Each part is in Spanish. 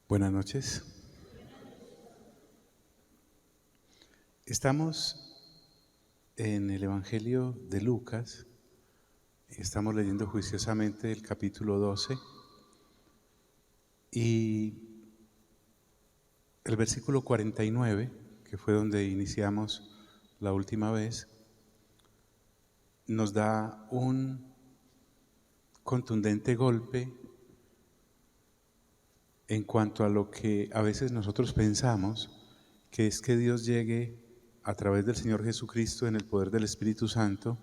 Buenas noches. Estamos en el Evangelio de Lucas. Estamos leyendo juiciosamente el capítulo 12 y el versículo 49, que fue donde iniciamos la última vez, nos da un contundente golpe en cuanto a lo que a veces nosotros pensamos, que es que Dios llegue a través del Señor Jesucristo en el poder del Espíritu Santo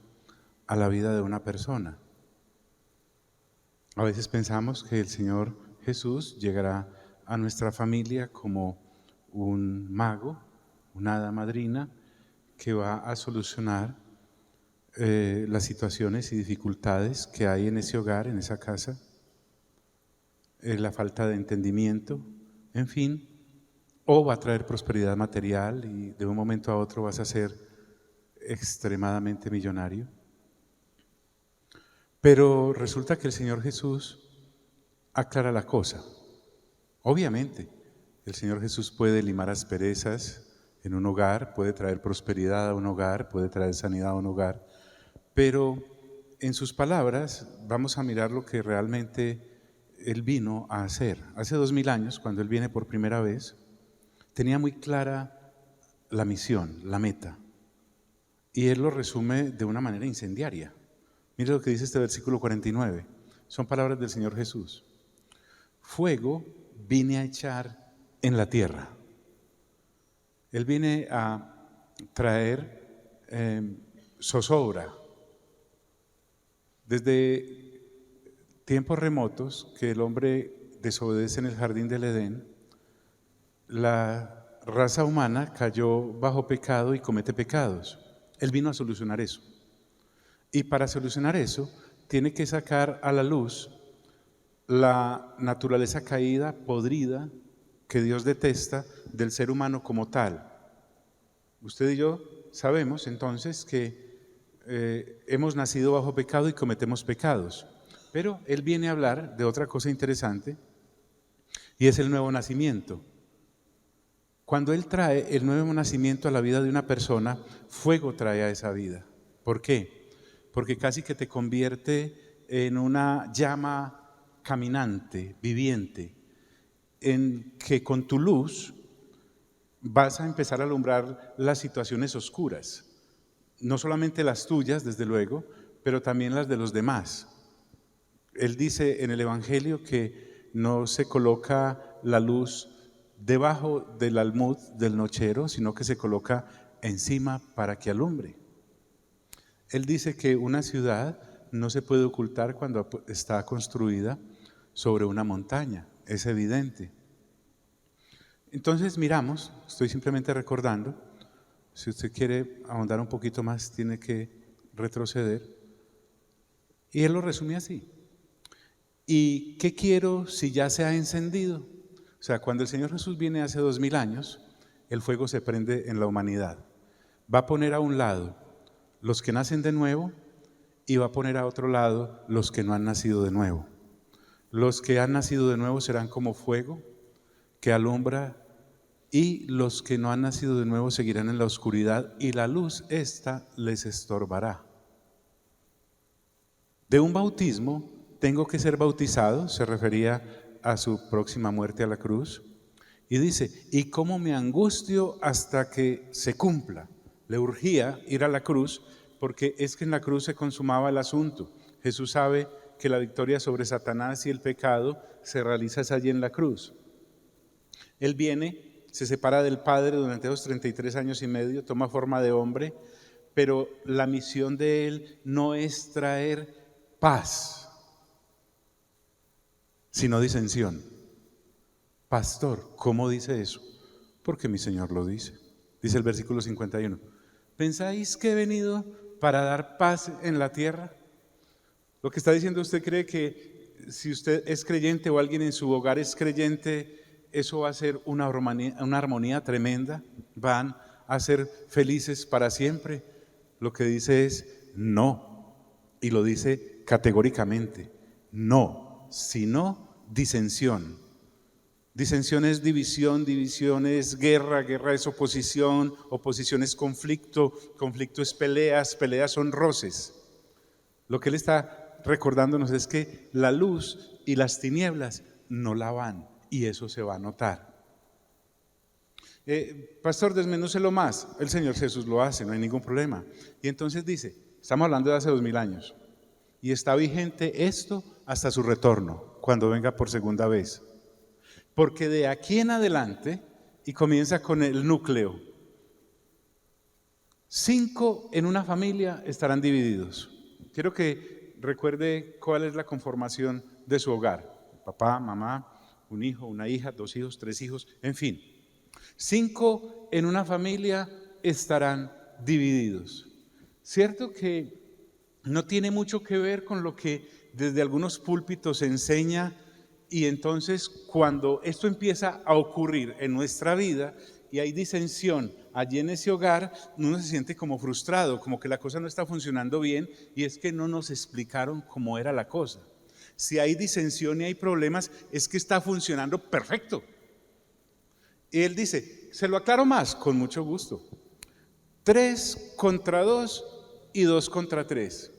a la vida de una persona. A veces pensamos que el Señor Jesús llegará a nuestra familia como un mago, una hada madrina que va a solucionar las situaciones y dificultades que hay en ese hogar, en esa casa, la falta de entendimiento, en fin, o va a traer prosperidad material y de un momento a otro vas a ser extremadamente millonario. Pero resulta que el Señor Jesús aclara la cosa. Obviamente, el Señor Jesús puede limar asperezas en un hogar, puede traer prosperidad a un hogar, puede traer sanidad a un hogar, pero en sus palabras vamos a mirar lo que realmente Él vino a hacer. Hace 2000 años, cuando Él viene por primera vez, tenía muy clara la misión, la meta, y Él lo resume de una manera incendiaria. Mire lo que dice este versículo 49, son palabras del Señor Jesús. Fuego vine a echar en la tierra. Él viene a traer zozobra. Desde tiempos remotos que el hombre desobedece en el jardín del Edén, la raza humana cayó bajo pecado y comete pecados. Él vino a solucionar eso. Y para solucionar eso, tiene que sacar a la luz la naturaleza caída, podrida, que Dios detesta del ser humano como tal. Usted y yo sabemos entonces que hemos nacido bajo pecado y cometemos pecados. Pero Él viene a hablar de otra cosa interesante y es el nuevo nacimiento. Cuando Él trae el nuevo nacimiento a la vida de una persona, fuego trae a esa vida. ¿Por qué? Porque casi que te convierte en una llama caminante, viviente, en que con tu luz vas a empezar a alumbrar las situaciones oscuras, no solamente las tuyas, desde luego, pero también las de los demás. Él dice en el Evangelio que no se coloca la luz debajo del almud del nochero, sino que se coloca encima para que alumbre. Él dice que una ciudad no se puede ocultar cuando está construida sobre una montaña, es evidente. Entonces miramos, estoy simplemente recordando, si usted quiere ahondar un poquito más tiene que retroceder, y él lo resume así. ¿Y qué quiero si ya se ha encendido? O sea, cuando el Señor Jesús viene hace 2000 años, el fuego se prende en la humanidad. Va a poner a un lado los que nacen de nuevo y va a poner a otro lado los que no han nacido de nuevo. Los que han nacido de nuevo serán como fuego que alumbra y los que no han nacido de nuevo seguirán en la oscuridad y la luz esta les estorbará. De un bautismo tengo que ser bautizado, se refería a su próxima muerte a la cruz, y dice, ¿y cómo me angustio hasta que se cumpla? Le urgía ir a la cruz porque es que en la cruz se consumaba el asunto. Jesús sabe que la victoria sobre Satanás y el pecado se realiza allí en la cruz. Él viene, se separa del Padre durante esos 33 años y medio, toma forma de hombre, pero la misión de Él no es traer paz, sino disensión. Pastor, ¿cómo dice eso? Porque mi Señor lo dice. Dice el versículo 51. ¿Pensáis que he venido para dar paz en la tierra? Lo que está diciendo, ¿usted cree que si usted es creyente o alguien en su hogar es creyente, eso va a ser una armonía tremenda? ¿Van a ser felices para siempre? Lo que dice es no, y lo dice categóricamente, no, sino disensión. Disensión es división, división es guerra, guerra es oposición, oposición es conflicto, conflicto es peleas, peleas son roces. Lo que él está recordándonos es que la luz y las tinieblas no la van, y eso se va a notar. Pastor, desmenúcelo más. El Señor Jesús lo hace, no hay ningún problema. Y entonces dice, estamos hablando de hace 2000 años, y está vigente esto hasta su retorno, cuando venga por segunda vez. Porque de aquí en adelante, y comienza con el núcleo, 5 en una familia estarán divididos. Quiero que recuerde cuál es la conformación de su hogar. Papá, mamá, un hijo, una hija, 2 hijos, 3 hijos, en fin. 5 en una familia estarán divididos. Cierto que no tiene mucho que ver con lo que desde algunos púlpitos se enseña, y entonces cuando esto empieza a ocurrir en nuestra vida y hay disensión allí en ese hogar, uno se siente como frustrado, como que la cosa no está funcionando bien, y es que no nos explicaron cómo era la cosa. Si hay disensión y hay problemas, es que está funcionando perfecto. Y él dice, se lo aclaro más, con mucho gusto. 3 contra 2 y 2 contra 3.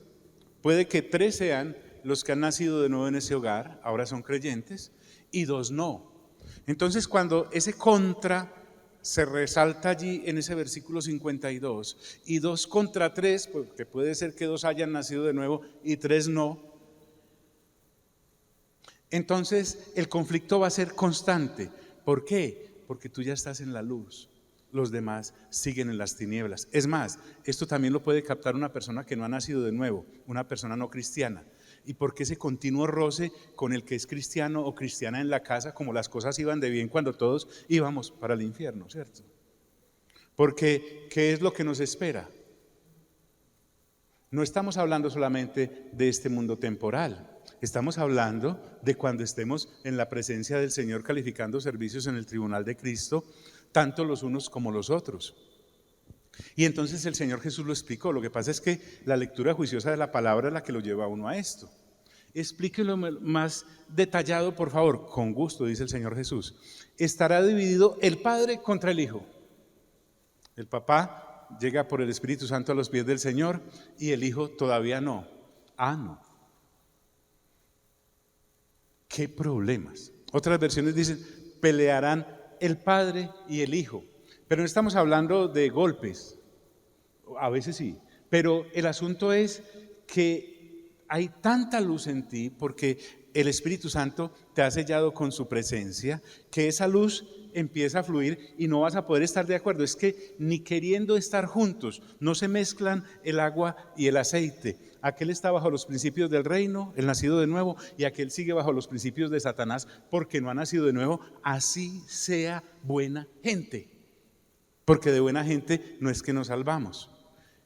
Puede que 3 sean los que han nacido de nuevo en ese hogar, ahora son creyentes, y 2 no. Entonces cuando ese contra se resalta allí en ese versículo 52, y 2 contra 3, porque puede ser que 2 hayan nacido de nuevo y 3 no, entonces el conflicto va a ser constante. ¿Por qué? Porque tú ya estás en la luz, los demás siguen en las tinieblas. Es más, esto también lo puede captar una persona que no ha nacido de nuevo, una persona no cristiana. ¿Y por qué ese continuo roce con el que es cristiano o cristiana en la casa, como las cosas iban de bien cuando todos íbamos para el infierno, ¿cierto? Porque, ¿qué es lo que nos espera? No estamos hablando solamente de este mundo temporal, estamos hablando de cuando estemos en la presencia del Señor calificando servicios en el tribunal de Cristo, tanto los unos como los otros. Y entonces el Señor Jesús lo explicó. Lo que pasa es que la lectura juiciosa de la palabra es la que lo lleva a uno a esto. Explíquelo más detallado, por favor. Con gusto, dice el Señor Jesús. Estará dividido el Padre contra el Hijo. El papá llega por el Espíritu Santo a los pies del Señor y el Hijo todavía no. No. ¿Qué problemas? Otras versiones dicen, pelearán el Padre y el Hijo. Pero no estamos hablando de golpes, a veces sí, pero el asunto es que hay tanta luz en ti porque el Espíritu Santo te ha sellado con su presencia, que esa luz empieza a fluir y no vas a poder estar de acuerdo. Es que ni queriendo estar juntos, no se mezclan el agua y el aceite. Aquel está bajo los principios del reino, el nacido de nuevo, y aquel sigue bajo los principios de Satanás porque no ha nacido de nuevo. Así sea buena gente. Porque de buena gente no es que nos salvamos.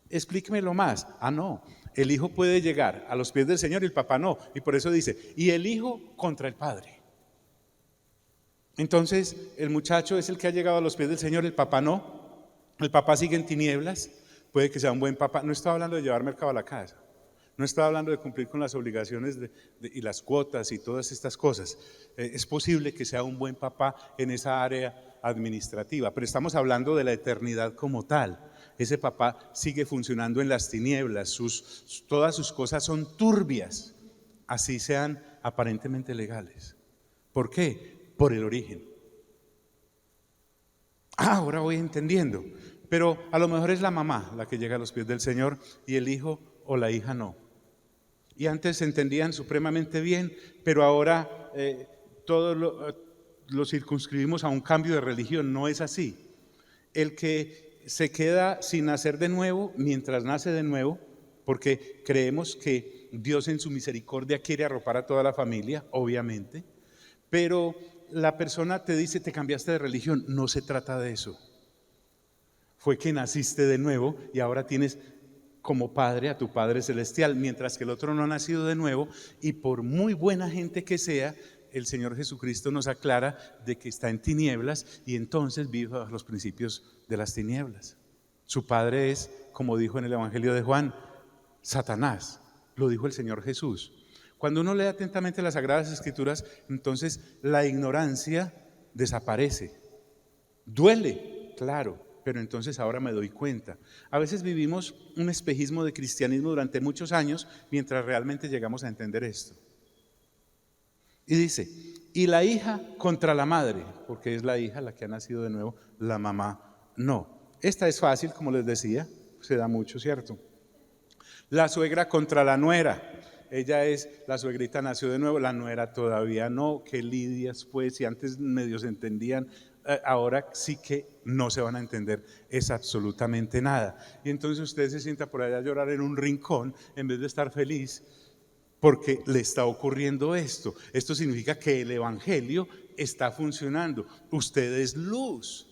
Explíquemelo más. No, el hijo puede llegar a los pies del Señor y el papá no. Y por eso dice, y el hijo contra el padre. Entonces el muchacho es el que ha llegado a los pies del Señor, el papá no. El papá sigue en tinieblas. Puede que sea un buen papá. No estaba hablando de llevar mercado a la casa. No estaba hablando de cumplir con las obligaciones y las cuotas y todas estas cosas. Es posible que sea un buen papá en esa área administrativa, pero estamos hablando de la eternidad como tal. Ese papá sigue funcionando en las tinieblas, todas sus cosas son turbias, así sean aparentemente legales. ¿Por qué? Por el origen. Ahora voy entendiendo, pero a lo mejor es la mamá la que llega a los pies del Señor y el hijo o la hija no. Y antes se entendían supremamente bien, pero ahora todo lo circunscribimos a un cambio de religión. No es así. El que se queda sin nacer de nuevo, mientras nace de nuevo, porque creemos que Dios en su misericordia quiere arropar a toda la familia, obviamente, pero la persona te dice, te cambiaste de religión. No se trata de eso. Fue que naciste de nuevo y ahora tienes como padre a tu Padre Celestial, mientras que el otro no ha nacido de nuevo, y por muy buena gente que sea, el Señor Jesucristo nos aclara de que está en tinieblas y entonces vive bajo los principios de las tinieblas. Su padre es, como dijo en el Evangelio de Juan, Satanás. Lo dijo el Señor Jesús. Cuando uno lee atentamente las Sagradas Escrituras, entonces la ignorancia desaparece. Duele, claro, pero entonces ahora me doy cuenta. A veces vivimos un espejismo de cristianismo durante muchos años mientras realmente llegamos a entender esto. Y dice, y la hija contra la madre, porque es la hija la que ha nacido de nuevo, la mamá no. Esta es fácil, como les decía, se da mucho, ¿cierto? La suegra contra la nuera. Ella es, la suegrita nació de nuevo, la nuera todavía no. Qué lidias pues, si antes medio se entendían, ahora sí que no se van a entender, es absolutamente nada. Y entonces usted se sienta por allá a llorar en un rincón en vez de estar feliz porque le está ocurriendo esto. Esto significa que el evangelio está funcionando. Usted es luz,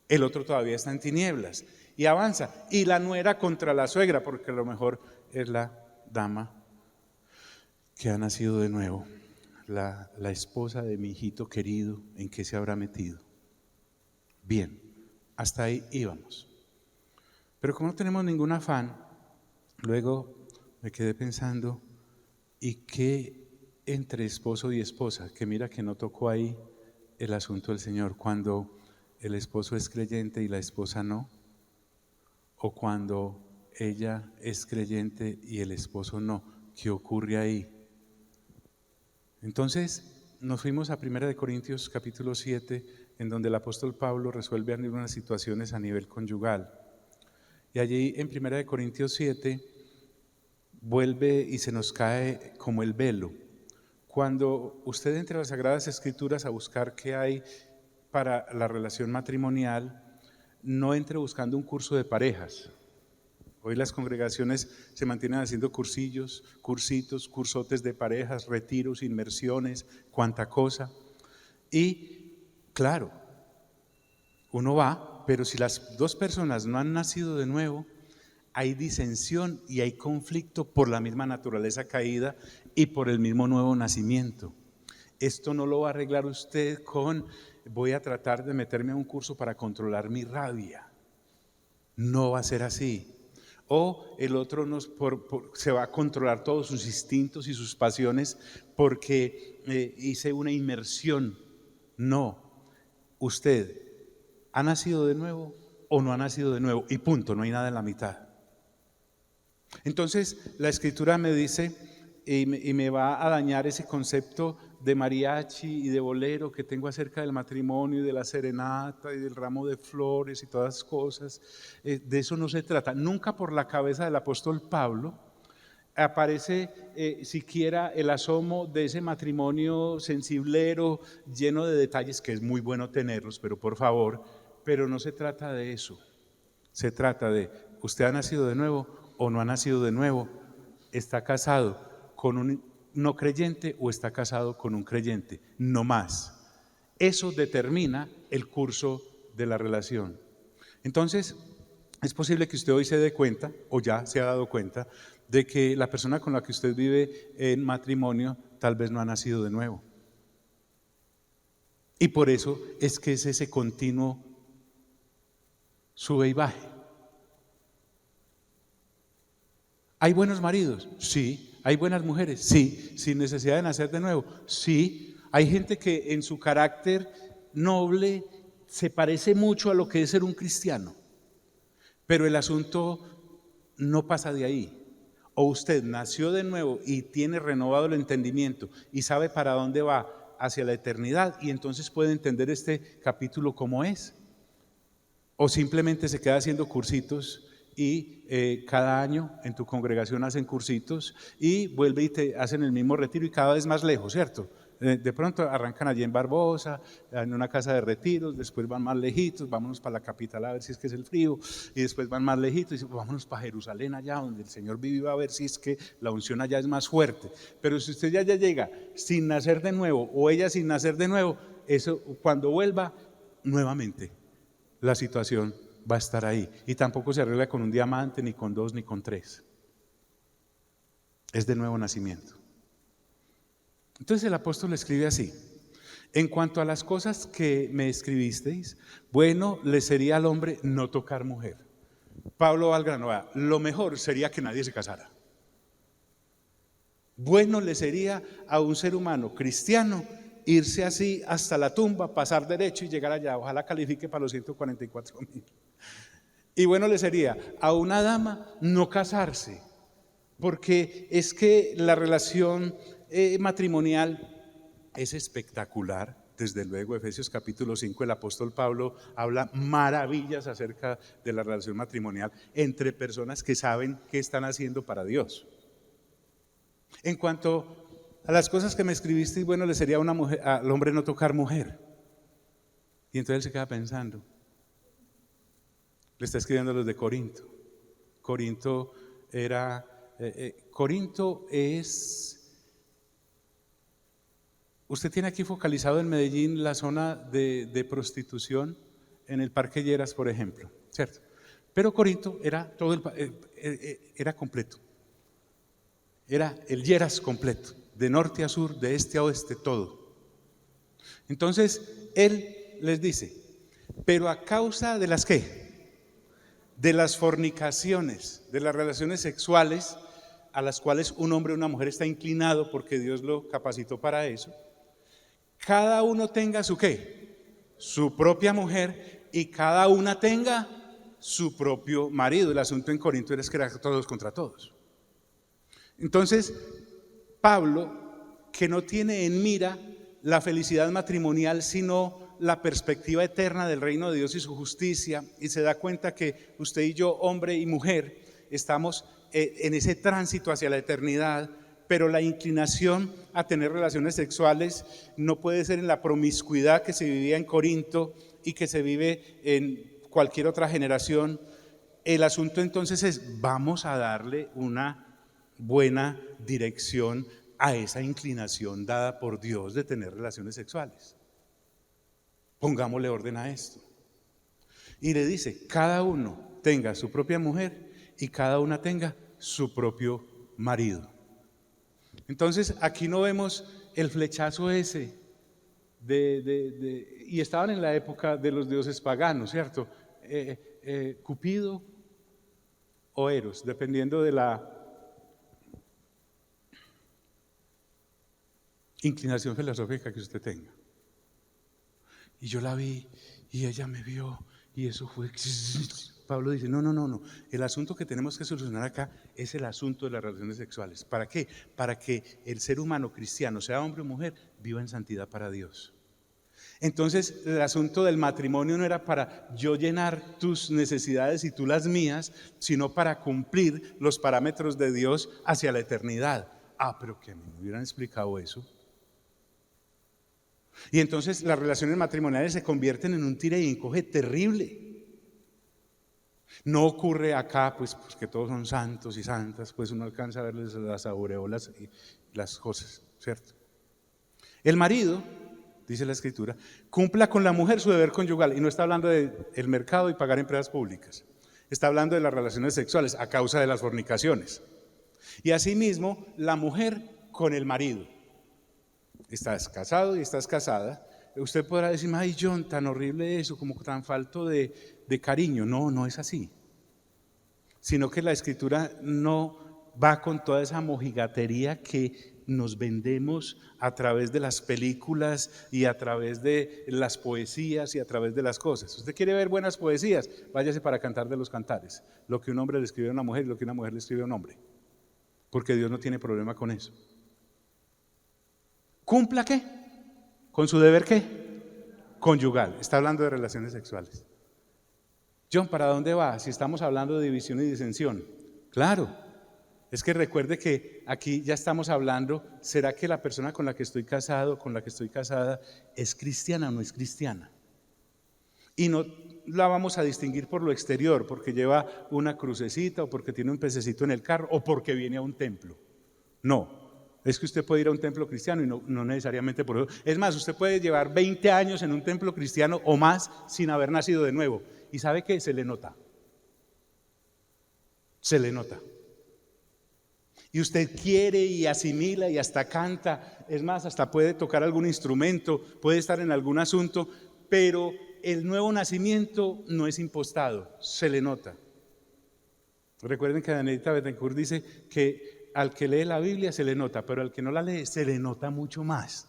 el otro todavía está en tinieblas. Y avanza, y la nuera contra la suegra, porque a lo mejor es la dama que ha nacido de nuevo, la esposa de mi hijito querido, ¿en qué se habrá metido? Bien, hasta ahí íbamos. Pero como no tenemos ningún afán, luego me quedé pensando, ¿y qué entre esposo y esposa? Que mira que no tocó ahí el asunto del Señor, cuando el esposo es creyente y la esposa no, o cuando ella es creyente y el esposo no. ¿Qué ocurre ahí? Entonces nos fuimos a 1 Corintios capítulo 7, en donde el apóstol Pablo resuelve algunas situaciones a nivel conyugal. Y allí en 1 Corintios 7 vuelve y se nos cae como el velo. Cuando usted entre las Sagradas Escrituras a buscar qué hay para la relación matrimonial, no entre buscando un curso de parejas. Hoy las congregaciones se mantienen haciendo cursillos, cursitos, cursotes de parejas, retiros, inmersiones, cuanta cosa. Y claro, uno va, pero si las dos personas no han nacido de nuevo, hay disensión y hay conflicto por la misma naturaleza caída y por el mismo nuevo nacimiento. Esto no lo va a arreglar usted con voy a tratar de meterme a un curso para controlar mi rabia. No va a ser así. O el otro se va a controlar todos sus instintos y sus pasiones porque hice una inmersión. No, usted ha nacido de nuevo o no ha nacido de nuevo y punto, no hay nada en la mitad. Entonces la Escritura me dice y me va a dañar ese concepto de mariachi y de bolero que tengo acerca del matrimonio y de la serenata y del ramo de flores y todas las cosas. De eso no se trata. Nunca por la cabeza del apóstol Pablo aparece siquiera el asomo de ese matrimonio sensiblero, lleno de detalles, que es muy bueno tenerlos, pero por favor, pero no se trata de eso. Se trata de, ¿usted ha nacido de nuevo o no ha nacido de nuevo? ¿Está casado con un no creyente o está casado con un creyente? No más. Eso determina el curso de la relación. Entonces, es posible que usted hoy se dé cuenta, o ya se ha dado cuenta, de que la persona con la que usted vive en matrimonio tal vez no ha nacido de nuevo. Y por eso es que es ese continuo sube y baje. ¿Hay buenos maridos? Sí. ¿Hay buenas mujeres? Sí. ¿Sin necesidad de nacer de nuevo? Sí. Hay gente que en su carácter noble se parece mucho a lo que es ser un cristiano, pero el asunto no pasa de ahí. O usted nació de nuevo y tiene renovado el entendimiento y sabe para dónde va hacia la eternidad y entonces puede entender este capítulo como es. O simplemente se queda haciendo cursitos y cada año en tu congregación hacen cursitos y vuelve y te hacen el mismo retiro y cada vez más lejos, ¿cierto? De pronto arrancan allí en Barbosa, en una casa de retiros, después van más lejitos, vámonos para la capital a ver si es que es el frío, y después van más lejitos y dicen, vámonos para Jerusalén allá donde el Señor vive, a ver si es que la unción allá es más fuerte. Pero si usted ya llega sin nacer de nuevo o ella sin nacer de nuevo, eso cuando vuelva nuevamente la situación va a estar ahí. Y tampoco se arregla con un diamante, ni con 2, ni con 3. Es de nuevo nacimiento. Entonces el apóstol escribe así: en cuanto a las cosas que me escribisteis, bueno le sería al hombre no tocar mujer. Pablo va al grano, lo mejor sería que nadie se casara. Bueno le sería a un ser humano cristiano irse así hasta la tumba, pasar derecho y llegar allá. Ojalá califique para los 144.000. Y bueno le sería a una dama no casarse, porque es que la relación matrimonial es espectacular. Desde luego, Efesios capítulo 5, el apóstol Pablo habla maravillas acerca de la relación matrimonial entre personas que saben qué están haciendo para Dios. En cuanto a las cosas que me escribiste, y bueno, le sería a una mujer, al hombre no tocar mujer. Y entonces él se queda pensando. Le está escribiendo a los de Corinto. Corinto es... Usted tiene aquí focalizado en Medellín la zona de prostitución en el Parque Lleras, por ejemplo, ¿cierto? Pero Corinto era era completo. Era el Lleras completo, de norte a sur, de este a oeste, todo. Entonces, él les dice, pero a causa de las ¿qué? De las fornicaciones, de las relaciones sexuales a las cuales un hombre o una mujer está inclinado porque Dios lo capacitó para eso, cada uno tenga su ¿qué? Su propia mujer y cada una tenga su propio marido. El asunto en Corinto era que era todos contra todos. Entonces, Pablo, que no tiene en mira la felicidad matrimonial, sino la perspectiva eterna del reino de Dios y su justicia, y se da cuenta que usted y yo, hombre y mujer, estamos en ese tránsito hacia la eternidad, pero la inclinación a tener relaciones sexuales no puede ser en la promiscuidad que se vivía en Corinto y que se vive en cualquier otra generación. El asunto entonces es, vamos a darle una buena dirección a esa inclinación dada por Dios de tener relaciones sexuales. Pongámosle orden a esto. Y le dice, cada uno tenga su propia mujer y cada una tenga su propio marido. Entonces aquí no vemos el flechazo ese y estaban en la época de los dioses paganos, ¿cierto? Cupido o Eros, dependiendo de la inclinación filosófica que usted tenga. Y yo la vi y ella me vio y eso fue... Pablo dice, no, el asunto que tenemos que solucionar acá es el asunto de las relaciones sexuales. ¿Para qué? Para que el ser humano cristiano, sea hombre o mujer, viva en santidad para Dios. Entonces el asunto del matrimonio no era para yo llenar tus necesidades y tú las mías, sino para cumplir los parámetros de Dios hacia la eternidad. Pero que a mí me hubieran explicado eso. Y entonces las relaciones matrimoniales se convierten en un tira y encoge terrible. No ocurre acá, pues porque todos son santos y santas, pues uno alcanza a verles las aureolas y las cosas, ¿cierto? El marido, dice la Escritura, cumpla con la mujer su deber conyugal, y no está hablando del mercado y pagar empresas públicas, está hablando de las relaciones sexuales a causa de las fornicaciones. Y asimismo, la mujer con el marido. Estás casado y estás casada. Usted podrá decir, ay John, tan horrible eso, como tan falto de cariño. No es así. Sino que la Escritura no va con toda esa mojigatería que nos vendemos a través de las películas y a través de las poesías y a través de las cosas. ¿Usted quiere ver buenas poesías? Váyase para Cantar de los Cantares. Lo que un hombre le escribe a una mujer y lo que una mujer le escribe a un hombre. Porque Dios no tiene problema con eso. ¿Cumpla qué? ¿Con su deber qué? Conyugal. Está hablando de relaciones sexuales. John, ¿para dónde va? Si estamos hablando de división y disensión. Claro, es que recuerde que aquí ya estamos hablando, ¿será que la persona con la que estoy casado, con la que estoy casada, es cristiana o no es cristiana? Y no la vamos a distinguir por lo exterior, porque lleva una crucecita o porque tiene un pececito en el carro o porque viene a un templo. No. Es que usted puede ir a un templo cristiano y no necesariamente por eso. Es más, usted puede llevar 20 años en un templo cristiano o más sin haber nacido de nuevo. ¿Y sabe qué? Se le nota. Se le nota. Y usted quiere y asimila y hasta canta. Es más, hasta puede tocar algún instrumento, puede estar en algún asunto, pero el nuevo nacimiento no es impostado, se le nota. Recuerden que Danielita Betancourt dice que al que lee la Biblia se le nota, pero al que no la lee se le nota mucho más.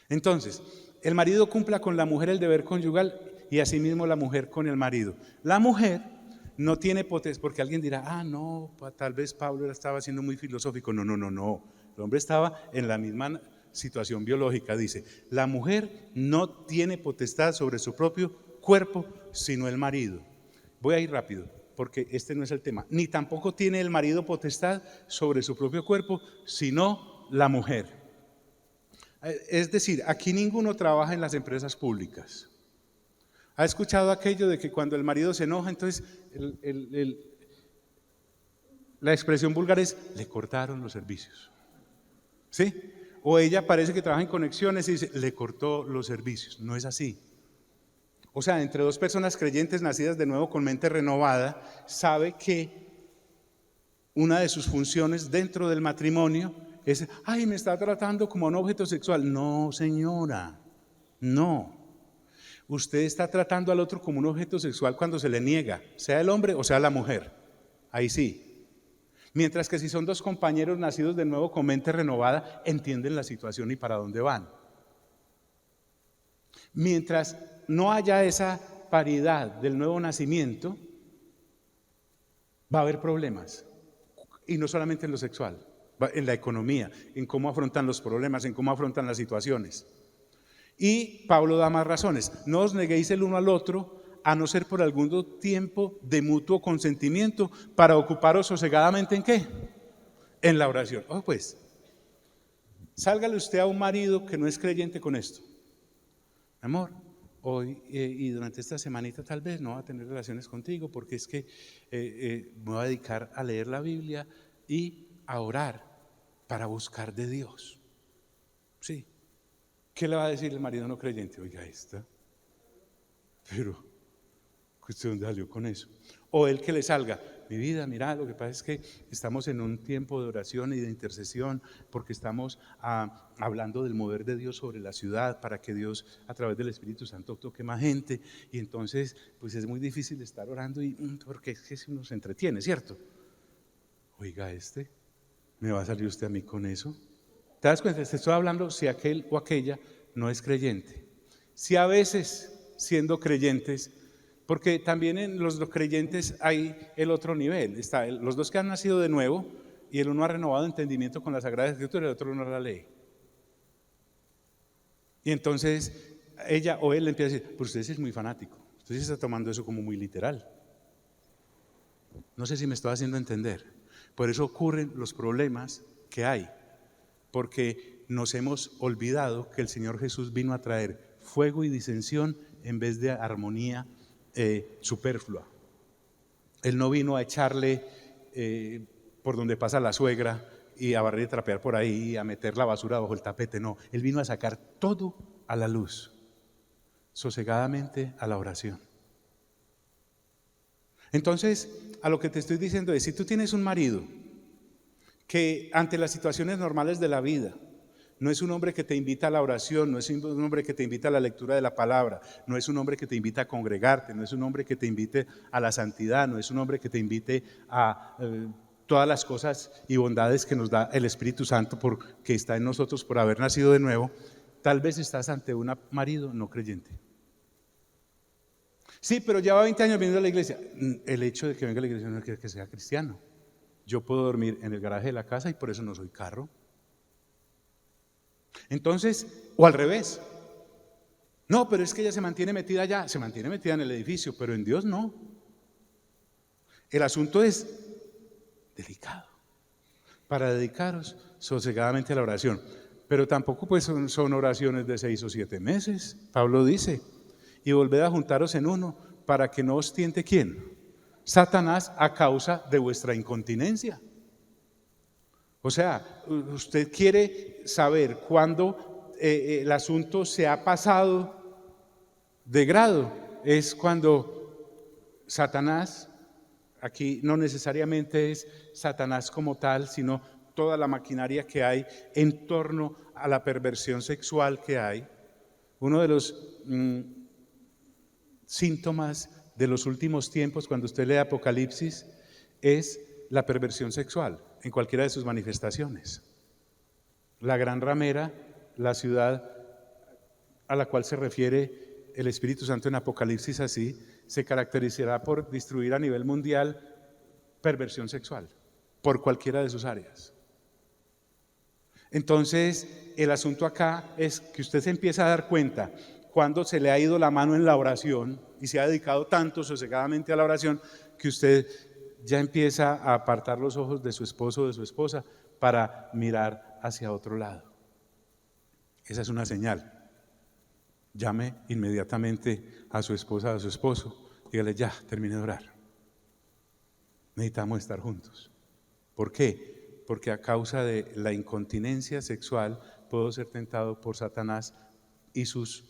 Entonces, el marido cumpla con la mujer el deber conyugal y asimismo la mujer con el marido. La mujer no tiene potestad, porque alguien dirá, no, tal vez Pablo estaba siendo muy filosófico. No, no, no, no. El hombre estaba en la misma situación biológica. Dice, la mujer no tiene potestad sobre su propio cuerpo, sino el marido. Voy a ir rápido, porque este no es el tema. Ni tampoco tiene el marido potestad sobre su propio cuerpo, sino la mujer. Es decir, aquí ninguno trabaja en las empresas públicas. ¿Ha escuchado aquello de que cuando el marido se enoja, entonces la expresión vulgar es, le cortaron los servicios? ¿Sí? O ella parece que trabaja en conexiones y dice, le cortó los servicios. No es así. O sea, entre dos personas creyentes nacidas de nuevo con mente renovada, sabe que una de sus funciones dentro del matrimonio es, me está tratando como un objeto sexual. No, señora, no. Usted está tratando al otro como un objeto sexual cuando se le niega, sea el hombre o sea la mujer. Ahí sí. Mientras que si son dos compañeros nacidos de nuevo con mente renovada, entienden la situación y para dónde van. Mientras no haya esa paridad del nuevo nacimiento, va a haber problemas. Y no solamente en lo sexual, en la economía, en cómo afrontan los problemas, en cómo afrontan las situaciones. Y Pablo da más razones. No os neguéis el uno al otro, a no ser por algún tiempo de mutuo consentimiento, para ocuparos sosegadamente ¿en qué? En la oración. Pues, sálgale usted a un marido que no es creyente con esto. Amor, hoy y durante esta semanita tal vez no va a tener relaciones contigo porque es que me voy a dedicar a leer la Biblia y a orar para buscar de Dios. Sí. ¿Qué le va a decir el marido no creyente? Oiga, pero ¿usted dónde salió con eso? O él que le salga, mi vida, mira, lo que pasa es que estamos en un tiempo de oración y de intercesión porque estamos hablando del mover de Dios sobre la ciudad para que Dios a través del Espíritu Santo toque más gente y entonces pues es muy difícil estar orando porque es que uno se entretiene, ¿cierto? Oiga, ¿me va a salir usted a mí con eso? ¿Te das cuenta? Te estoy hablando si aquel o aquella no es creyente. Si a veces siendo creyentes, porque también en los creyentes hay el otro nivel, está los dos que han nacido de nuevo y el uno ha renovado entendimiento con la Sagrada Escritura y el otro no la lee. Y entonces ella o él le empieza a decir, pues usted sí es muy fanático, usted sí está tomando eso como muy literal. No sé si me estoy haciendo entender. Por eso ocurren los problemas que hay. Porque nos hemos olvidado que el Señor Jesús vino a traer fuego y disensión en vez de armonía superflua. Él no vino a echarle por donde pasa la suegra y a barrer y trapear por ahí, a meter la basura bajo el tapete, no. Él vino a sacar todo a la luz, sosegadamente a la oración. Entonces, a lo que te estoy diciendo es, si tú tienes un marido que ante las situaciones normales de la vida, no es un hombre que te invita a la oración, no es un hombre que te invita a la lectura de la palabra, no es un hombre que te invita a congregarte, no es un hombre que te invite a la santidad, no es un hombre que te invite a todas las cosas y bondades que nos da el Espíritu Santo porque está en nosotros por haber nacido de nuevo. Tal vez estás ante un marido no creyente. Sí, pero lleva 20 años viniendo a la iglesia. El hecho de que venga a la iglesia no quiere que sea cristiano. Yo puedo dormir en el garaje de la casa y por eso no soy carro. Entonces, o al revés. No, pero es que ella se mantiene metida allá, se mantiene metida en el edificio, pero en Dios no. El asunto es delicado. Para dedicaros sosegadamente a la oración. Pero tampoco pues son oraciones de 6 o 7 meses. Pablo dice, y volved a juntaros en uno para que no os tiente ¿quién? Satanás a causa de vuestra incontinencia. O sea, usted quiere saber cuándo el asunto se ha pasado de grado. Es cuando Satanás, aquí no necesariamente es Satanás como tal, sino toda la maquinaria que hay en torno a la perversión sexual que hay. Uno de los síntomas de los últimos tiempos, cuando usted lee Apocalipsis, es la perversión sexual en cualquiera de sus manifestaciones. La gran ramera, la ciudad a la cual se refiere el Espíritu Santo en Apocalipsis así, se caracterizará por distribuir a nivel mundial perversión sexual, por cualquiera de sus áreas. Entonces, el asunto acá es que usted se empieza a dar cuenta cuando se le ha ido la mano en la oración y se ha dedicado tanto sosegadamente a la oración que usted ya empieza a apartar los ojos de su esposo o de su esposa para mirar hacia otro lado. Esa es una señal. Llame inmediatamente a su esposa o a su esposo. Dígale, ya, terminé de orar. Necesitamos estar juntos. ¿Por qué? Porque a causa de la incontinencia sexual puedo ser tentado por Satanás y sus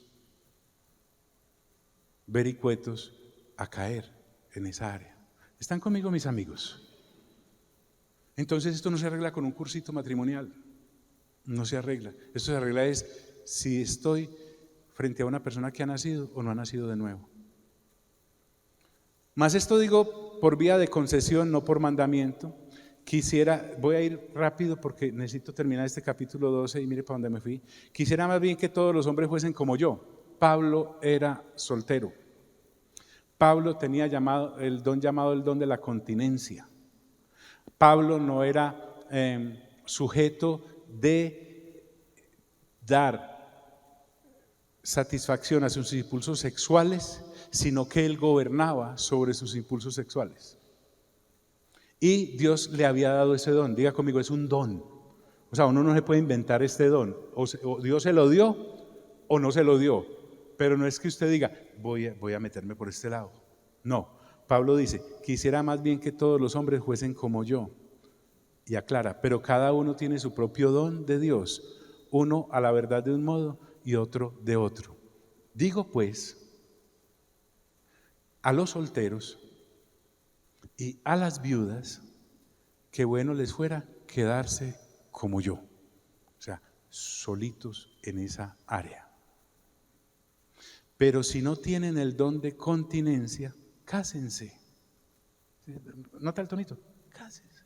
vericuetos a caer en esa área. ¿Están conmigo, mis amigos? Entonces esto no se arregla con un cursito matrimonial. No se arregla. Esto se arregla es si estoy frente a una persona que ha nacido o no ha nacido de nuevo. Más esto digo por vía de concesión, no por mandamiento. Voy a ir rápido porque necesito terminar este capítulo 12 y mire para dónde me fui. Quisiera más bien que todos los hombres fuesen como yo. Pablo era soltero. Pablo tenía el don llamado el don de la continencia. Pablo no era sujeto de dar satisfacción a sus impulsos sexuales, sino que él gobernaba sobre sus impulsos sexuales. Y Dios le había dado ese don. Diga conmigo, es un don. O sea, uno no se puede inventar este don. O Dios se lo dio o no se lo dio. Pero no es que usted diga, voy a meterme por este lado. No. Pablo dice, quisiera más bien que todos los hombres fuesen como yo. Y aclara, pero cada uno tiene su propio don de Dios. Uno a la verdad de un modo y otro de otro. Digo pues, a los solteros y a las viudas, que bueno les fuera quedarse como yo. O sea, solitos en esa área. Pero si no tienen el don de continencia, cásense. ¿Nota el tonito? Cásense.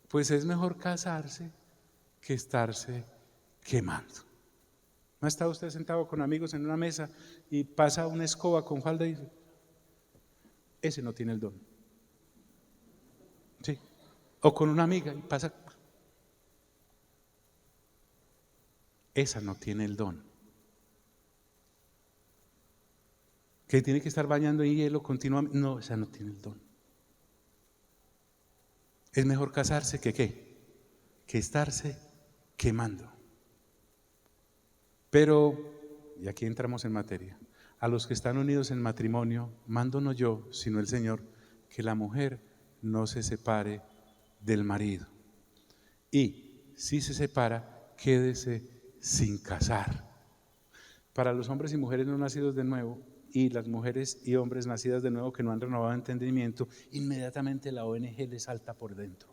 Pues es mejor casarse que estarse quemando. ¿No ha estado usted sentado con amigos en una mesa y pasa una escoba con falda y dice, ese no tiene el don? Sí. O con una amiga y pasa, esa no tiene el don. Que tiene que estar bañando en hielo continuamente, no, esa no tiene el don. Es mejor casarse que ¿qué? Que estarse quemando. Pero, y aquí entramos en materia, a los que están unidos en matrimonio, mando no yo, sino el Señor, que la mujer no se separe del marido. Y si se separa, quédese sin casar. Para los hombres y mujeres no nacidos de nuevo, y las mujeres y hombres nacidas de nuevo que no han renovado entendimiento, inmediatamente la ONG les salta por dentro.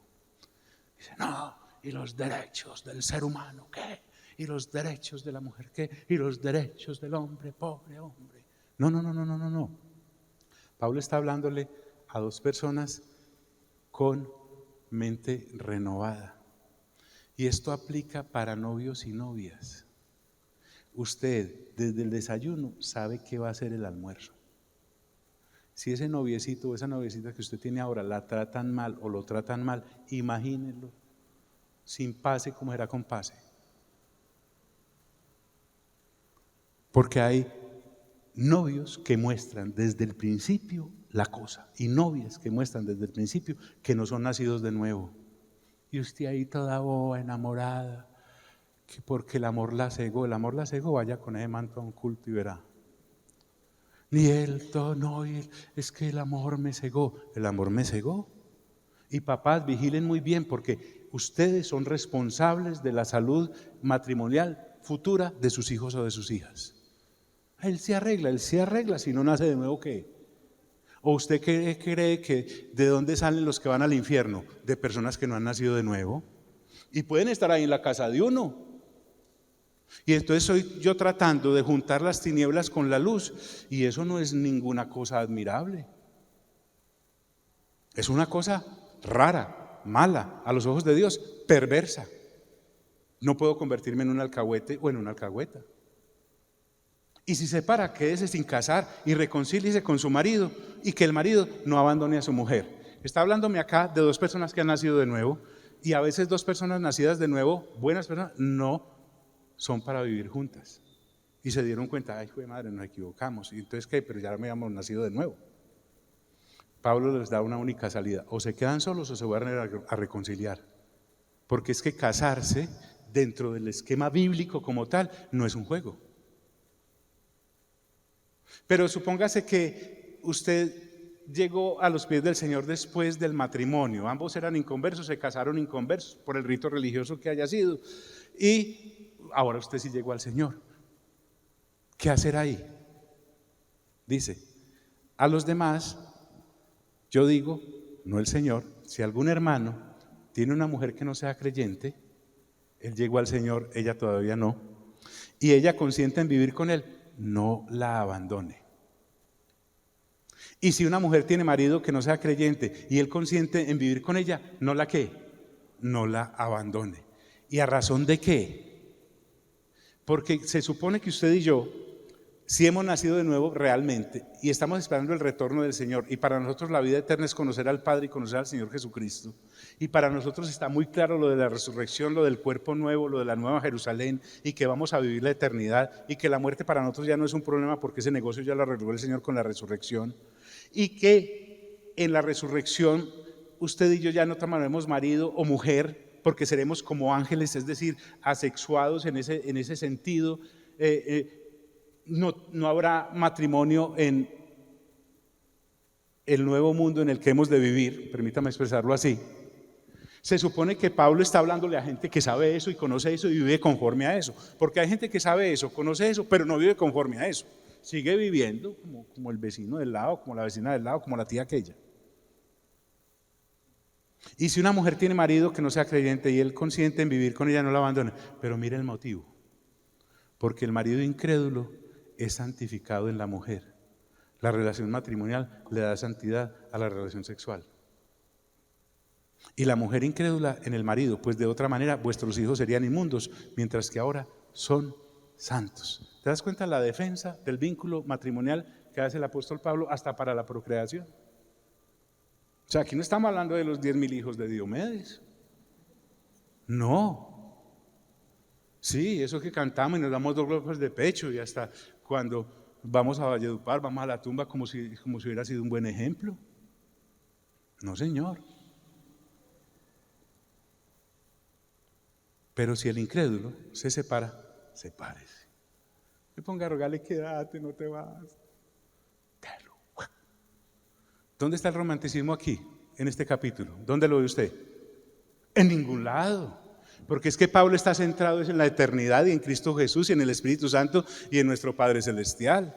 Dice, no, y los derechos del ser humano, ¿qué? Y los derechos de la mujer, ¿qué? Y los derechos del hombre, pobre hombre. No. Pablo está hablándole a dos personas con mente renovada. Y esto aplica para novios y novias. Usted desde el desayuno sabe qué va a ser el almuerzo. Si ese noviecito o esa noviecita que usted tiene ahora la tratan mal o lo tratan mal, imagínenlo sin pase como será con pase. Porque hay novios que muestran desde el principio la cosa y novias que muestran desde el principio que no son nacidos de nuevo. Y usted ahí toda boba, enamorada, que porque el amor la cegó, vaya con ese manto a un culto y verá. Ni él, todo, no, es que el amor me cegó. El amor me cegó. Y papás, vigilen muy bien porque ustedes son responsables de la salud matrimonial futura de sus hijos o de sus hijas. Él se arregla, si no nace de nuevo, ¿qué? ¿O usted cree que de dónde salen los que van al infierno? De personas que no han nacido de nuevo. Y pueden estar ahí en la casa de uno. Y entonces soy yo tratando de juntar las tinieblas con la luz. Y eso no es ninguna cosa admirable. Es una cosa rara, mala, a los ojos de Dios, perversa. No puedo convertirme en un alcahuete o en una alcahueta. Y si se separa, quédese sin casar y reconcíliese con su marido y que el marido no abandone a su mujer. Está hablándome acá de dos personas que han nacido de nuevo y a veces dos personas nacidas de nuevo, buenas personas, no son para vivir juntas. Y se dieron cuenta, ay, joder, madre, nos equivocamos. Y entonces, ¿qué? Pero ya me habíamos nacido de nuevo. Pablo les da una única salida, o se quedan solos o se van a reconciliar. Porque es que casarse dentro del esquema bíblico como tal no es un juego. Pero supóngase que usted llegó a los pies del Señor después del matrimonio. Ambos eran inconversos, se casaron inconversos por el rito religioso que haya sido. Y ahora usted sí llegó al Señor. ¿Qué hacer ahí? Dice, a los demás, yo digo, no el Señor, si algún hermano tiene una mujer que no sea creyente, él llegó al Señor, ella todavía no, y ella consiente en vivir con él, no la abandone. Y si una mujer tiene marido que no sea creyente y él consiente en vivir con ella, no la ¿qué? No la abandone. ¿Y a razón de qué? Porque se supone que usted y yo, si hemos nacido de nuevo realmente y estamos esperando el retorno del Señor, y para nosotros la vida eterna es conocer al Padre y conocer al Señor Jesucristo, y para nosotros está muy claro lo de la resurrección, lo del cuerpo nuevo, lo de la nueva Jerusalén, y que vamos a vivir la eternidad, y que la muerte para nosotros ya no es un problema porque ese negocio ya lo arregló el Señor con la resurrección, y que en la resurrección usted y yo ya no tomaremos marido o mujer porque seremos como ángeles, es decir, asexuados en ese sentido. No habrá matrimonio en el nuevo mundo en el que hemos de vivir, permítame expresarlo así. Se supone que Pablo está hablándole a gente que sabe eso y conoce eso y vive conforme a eso, porque hay gente que sabe eso, conoce eso, pero no vive conforme a eso. Sigue viviendo como el vecino del lado, como la vecina del lado, como la tía aquella. Y si una mujer tiene marido que no sea creyente y él consiente en vivir con ella, no la abandone. Pero mire el motivo, porque el marido incrédulo es santificado en la mujer. La relación matrimonial le da santidad a la relación sexual. Y la mujer incrédula en el marido, pues de otra manera vuestros hijos serían inmundos, mientras que ahora son santos. ¿Te das cuenta la defensa del vínculo matrimonial que hace el apóstol Pablo hasta para la procreación? O sea, aquí no estamos hablando de los 10.000 hijos de Diomedes. No. Sí, eso que cantamos y nos damos 2 golpes de pecho y hasta cuando vamos a Valledupar, vamos a la tumba como si hubiera sido un buen ejemplo. No, señor. Pero si el incrédulo se separa, sepárese. Me ponga a rogarle, quédate, no te vas. ¿Dónde está el romanticismo aquí, en este capítulo? ¿Dónde lo ve usted? En ningún lado. Porque es que Pablo está centrado en la eternidad y en Cristo Jesús y en el Espíritu Santo y en nuestro Padre Celestial.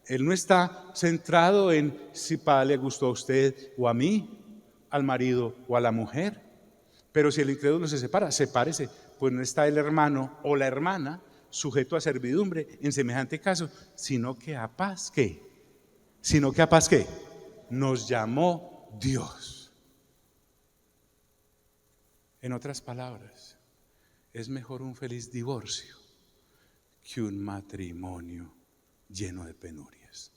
Él no está centrado en si Padre le gustó a usted o a mí, al marido o a la mujer. Pero si el incrédulo se separa, sepárese, pues no está el hermano o la hermana sujeto a servidumbre en semejante caso, sino que a paz, ¿qué? Sino que a paz, ¿qué? Nos llamó Dios. En otras palabras, es mejor un feliz divorcio que un matrimonio lleno de penurias.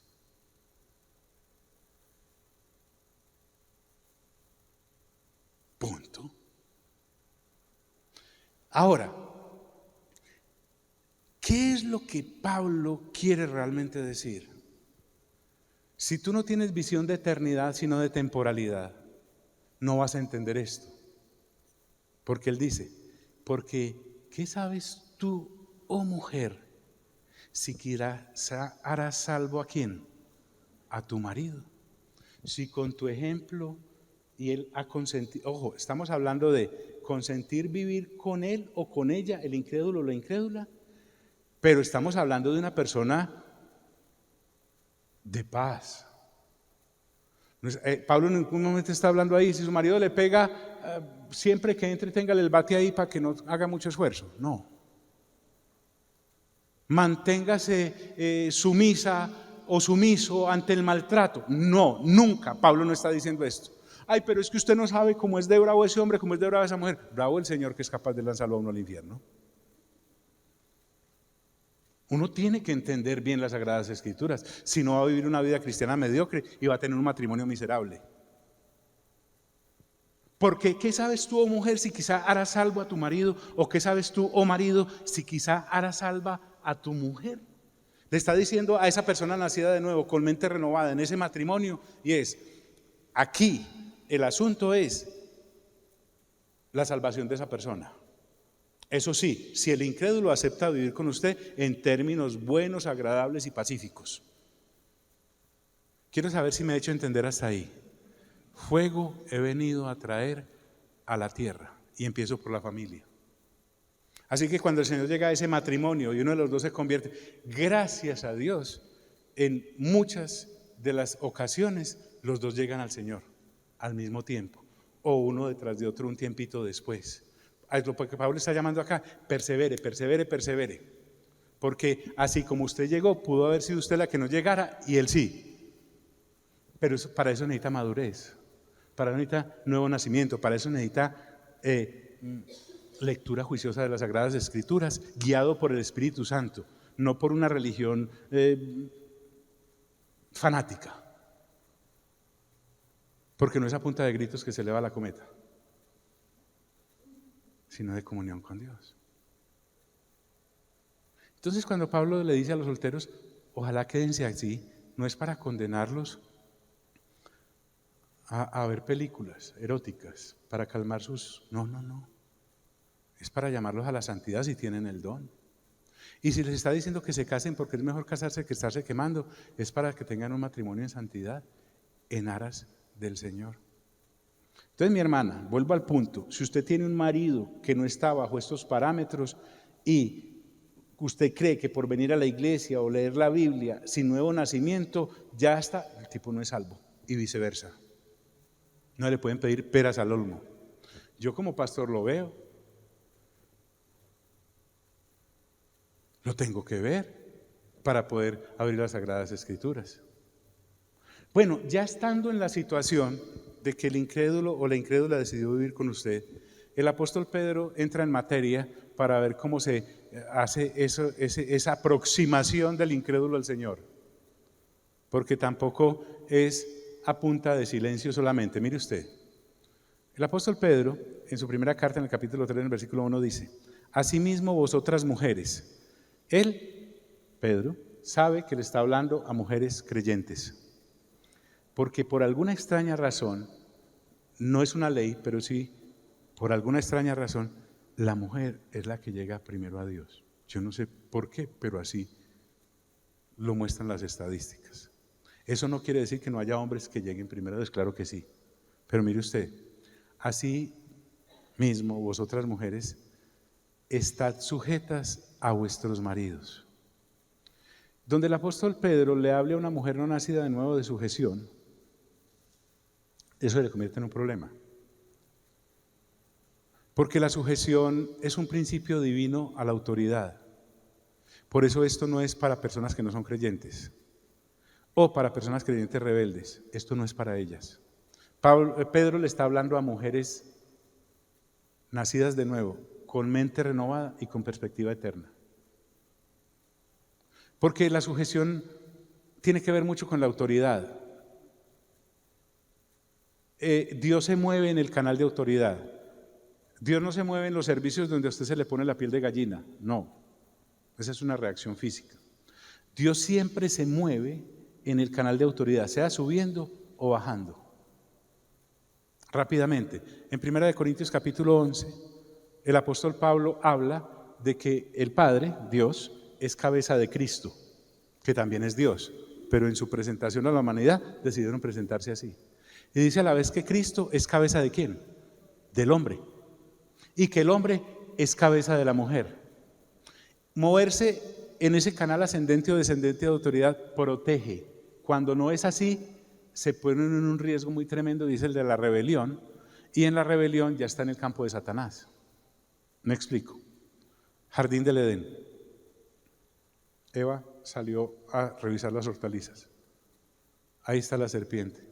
Punto. Ahora, ¿qué es lo que Pablo quiere realmente decir? Si tú no tienes visión de eternidad, sino de temporalidad, no vas a entender esto. Porque él dice, porque ¿qué sabes tú, oh mujer, siquiera harás salvo a quién? A tu marido. Si con tu ejemplo y él ha consentido, ojo, estamos hablando de consentir vivir con él o con ella, el incrédulo o la incrédula, pero estamos hablando de una persona de paz. Pablo en ningún momento está hablando ahí, si su marido le pega, siempre que entre téngale el bate ahí para que no haga mucho esfuerzo. No. Manténgase sumisa o sumiso ante el maltrato. No, nunca. Pablo no está diciendo esto. Ay, pero es que usted no sabe cómo es de bravo ese hombre, cómo es de brava esa mujer. Bravo el Señor que es capaz de lanzarlo a uno al infierno. Uno tiene que entender bien las Sagradas Escrituras, si no va a vivir una vida cristiana mediocre y va a tener un matrimonio miserable. Porque ¿qué sabes tú, oh mujer, si quizá harás salvo a tu marido? ¿O qué sabes tú, oh marido, si quizá harás salva a tu mujer? Le está diciendo a esa persona nacida de nuevo, con mente renovada en ese matrimonio, y es, aquí el asunto es la salvación de esa persona. Eso sí, si el incrédulo acepta vivir con usted en términos buenos, agradables y pacíficos. Quiero saber si me he hecho entender hasta ahí. Fuego he venido a traer a la tierra, y empiezo por la familia. Así que cuando el Señor llega a ese matrimonio y uno de los dos se convierte, gracias a Dios, en muchas de las ocasiones los dos llegan al Señor al mismo tiempo, o uno detrás de otro un tiempito después. Es lo que Pablo está llamando acá: persevere, persevere, persevere. Porque así como usted llegó, pudo haber sido usted la que no llegara y él sí. Pero para eso necesita madurez, para eso necesita nuevo nacimiento, para eso necesita lectura juiciosa de las Sagradas Escrituras, guiado por el Espíritu Santo, no por una religión fanática. Porque no es a punta de gritos que se eleva la cometa, sino de comunión con Dios. Entonces, cuando Pablo le dice a los solteros, ojalá quédense así, no es para condenarlos a ver películas eróticas, para calmar sus... No. Es para llamarlos a la santidad si tienen el don. Y si les está diciendo que se casen porque es mejor casarse que estarse quemando, es para que tengan un matrimonio en santidad, en aras del Señor. Entonces, mi hermana, vuelvo al punto. Si usted tiene un marido que no está bajo estos parámetros y usted cree que por venir a la iglesia o leer la Biblia sin nuevo nacimiento, ya está, el tipo no es salvo, y viceversa. No le pueden pedir peras al olmo. Yo como pastor lo veo. Lo tengo que ver para poder abrir las Sagradas Escrituras. Bueno, ya estando en la situación de que el incrédulo o la incrédula decidió vivir con usted, el apóstol Pedro entra en materia para ver cómo se hace esa aproximación del incrédulo al Señor. Porque tampoco es a punta de silencio solamente. Mire usted, el apóstol Pedro, en su primera carta, en el capítulo 3, en el versículo 1, dice: asimismo vosotras mujeres. Él, Pedro, sabe que le está hablando a mujeres creyentes, porque por alguna extraña razón, no es una ley, pero sí, por alguna extraña razón, la mujer es la que llega primero a Dios. Yo no sé por qué, pero así lo muestran las estadísticas. Eso no quiere decir que no haya hombres que lleguen primero a Dios, claro que sí. Pero mire usted, así mismo vosotras mujeres, estad sujetas a vuestros maridos. Donde el apóstol Pedro le hable a una mujer no nacida de nuevo de sujeción, eso le convierte en un problema. Porque la sujeción es un principio divino a la autoridad. Por eso esto no es para personas que no son creyentes o para personas creyentes rebeldes. Esto no es para ellas. Pedro le está hablando a mujeres nacidas de nuevo, con mente renovada y con perspectiva eterna. Porque la sujeción tiene que ver mucho con la autoridad. Dios se mueve en el canal de autoridad. Dios no se mueve en los servicios donde a usted se le pone la piel de gallina, no. Esa es una reacción física. Dios siempre se mueve en el canal de autoridad, sea subiendo o bajando. Rápidamente, en 1 Corintios capítulo 11, el apóstol Pablo habla de que el Padre, Dios, es cabeza de Cristo, que también es Dios, pero en su presentación a la humanidad decidieron presentarse así. Y dice a la vez que Cristo es cabeza de ¿quién? Del hombre. Y que el hombre es cabeza de la mujer. Moverse en ese canal ascendente o descendente de autoridad protege. Cuando no es así, se ponen en un riesgo muy tremendo, dice el de la rebelión, y en la rebelión ya está en el campo de Satanás. Me explico. Jardín del Edén. Eva salió a revisar las hortalizas. Ahí está la serpiente.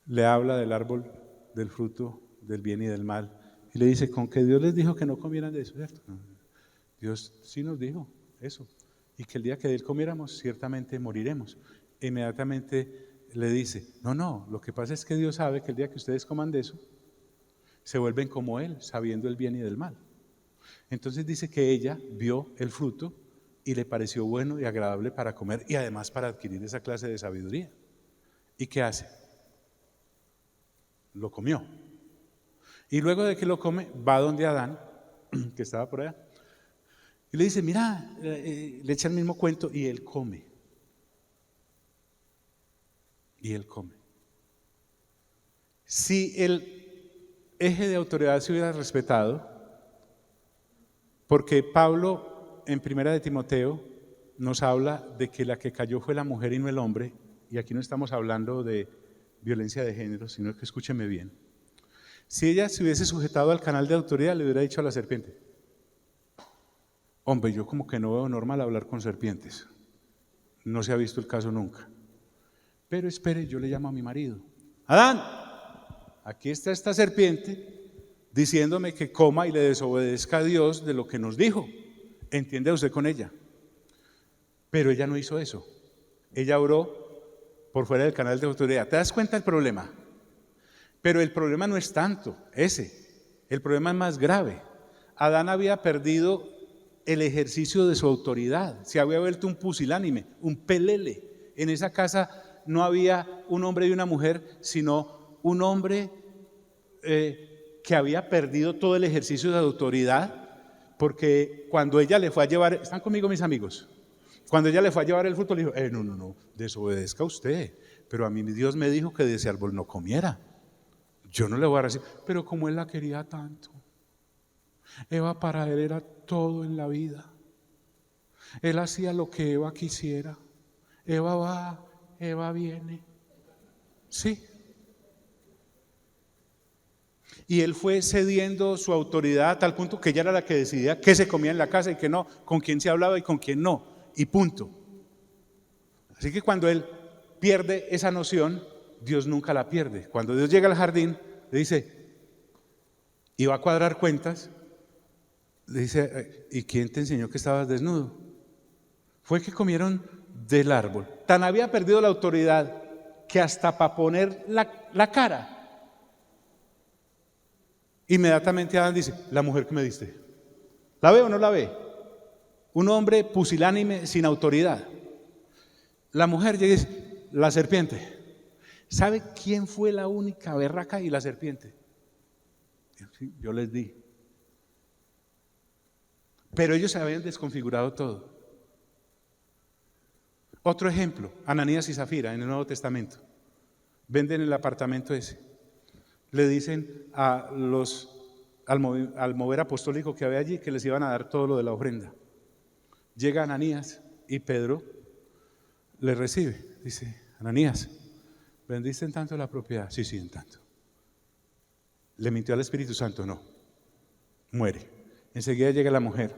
Le habla del árbol, del fruto, del bien y del mal. Y le dice, con que Dios les dijo que no comieran de eso, ¿cierto? Dios sí nos dijo eso. y que el día que de él comiéramos ciertamente moriremos. Inmediatamente le dice, no, lo que pasa es que Dios sabe que el día que ustedes coman de eso, se vuelven como él, sabiendo el bien y del mal. Entonces dice que ella vio el fruto y le pareció bueno y agradable para comer y además para adquirir esa clase de sabiduría. ¿Y qué hace? Lo comió. Y luego de que lo come, va donde Adán, que estaba por allá, y le dice, mira, le echa el mismo cuento y él come. Y él come. Si el eje de autoridad se hubiera respetado, porque Pablo en Primera de Timoteo nos habla de que la que cayó fue la mujer y no el hombre, y aquí no estamos hablando de violencia de género, sino que escúcheme bien. Si ella se hubiese sujetado al canal de autoridad, le hubiera dicho a la serpiente, hombre, yo como que no veo normal hablar con serpientes, no se ha visto el caso nunca, pero espere, yo le llamo a mi marido, Adán, aquí está esta serpiente diciéndome que coma y le desobedezca a Dios de lo que nos dijo, entiende usted con ella, pero ella no hizo eso, ella oró por fuera del canal de autoridad. ¿Te das cuenta del problema? Pero el problema no es tanto ese, el problema es más grave. Adán había perdido el ejercicio de su autoridad, se había vuelto un pusilánime, un pelele. En esa casa no había un hombre y una mujer, sino un hombre que había perdido todo el ejercicio de autoridad, porque cuando ella le fue a llevar, ¿están conmigo mis amigos? Cuando ella le fue a llevar el fruto, le dijo, no, desobedezca usted, pero a mí Dios me dijo que de ese árbol no comiera. Yo no le voy a decir, pero como él la quería tanto. Eva para él era todo en la vida. Él hacía lo que Eva quisiera. Eva va, Eva viene. Sí. Y él fue cediendo su autoridad a tal punto que ella era la que decidía qué se comía en la casa y qué no, con quién se hablaba y con quién no. Y punto. Así que cuando él pierde esa noción, Dios nunca la pierde. Cuando Dios llega al jardín, le dice, y va a cuadrar cuentas, le dice, ¿y quién te enseñó que estabas desnudo? Fue que comieron del árbol. Tan había perdido la autoridad que hasta para poner la cara, inmediatamente Adán dice, la mujer que me diste, ¿la ve o no la ve? Un hombre pusilánime sin autoridad. La mujer llega y dice, la serpiente. ¿Sabe quién fue la única berraca y la serpiente? Sí, yo les di. Pero ellos se habían desconfigurado todo. Otro ejemplo, Ananías y Zafira en el Nuevo Testamento. Venden el apartamento ese. Le dicen al mover apostólico que había allí que les iban a dar todo lo de la ofrenda. Llega Ananías y Pedro le recibe. Dice, Ananías, ¿vendiste en tanto la propiedad? Sí, en tanto. ¿Le mintió al Espíritu Santo? No. Muere. Enseguida llega la mujer,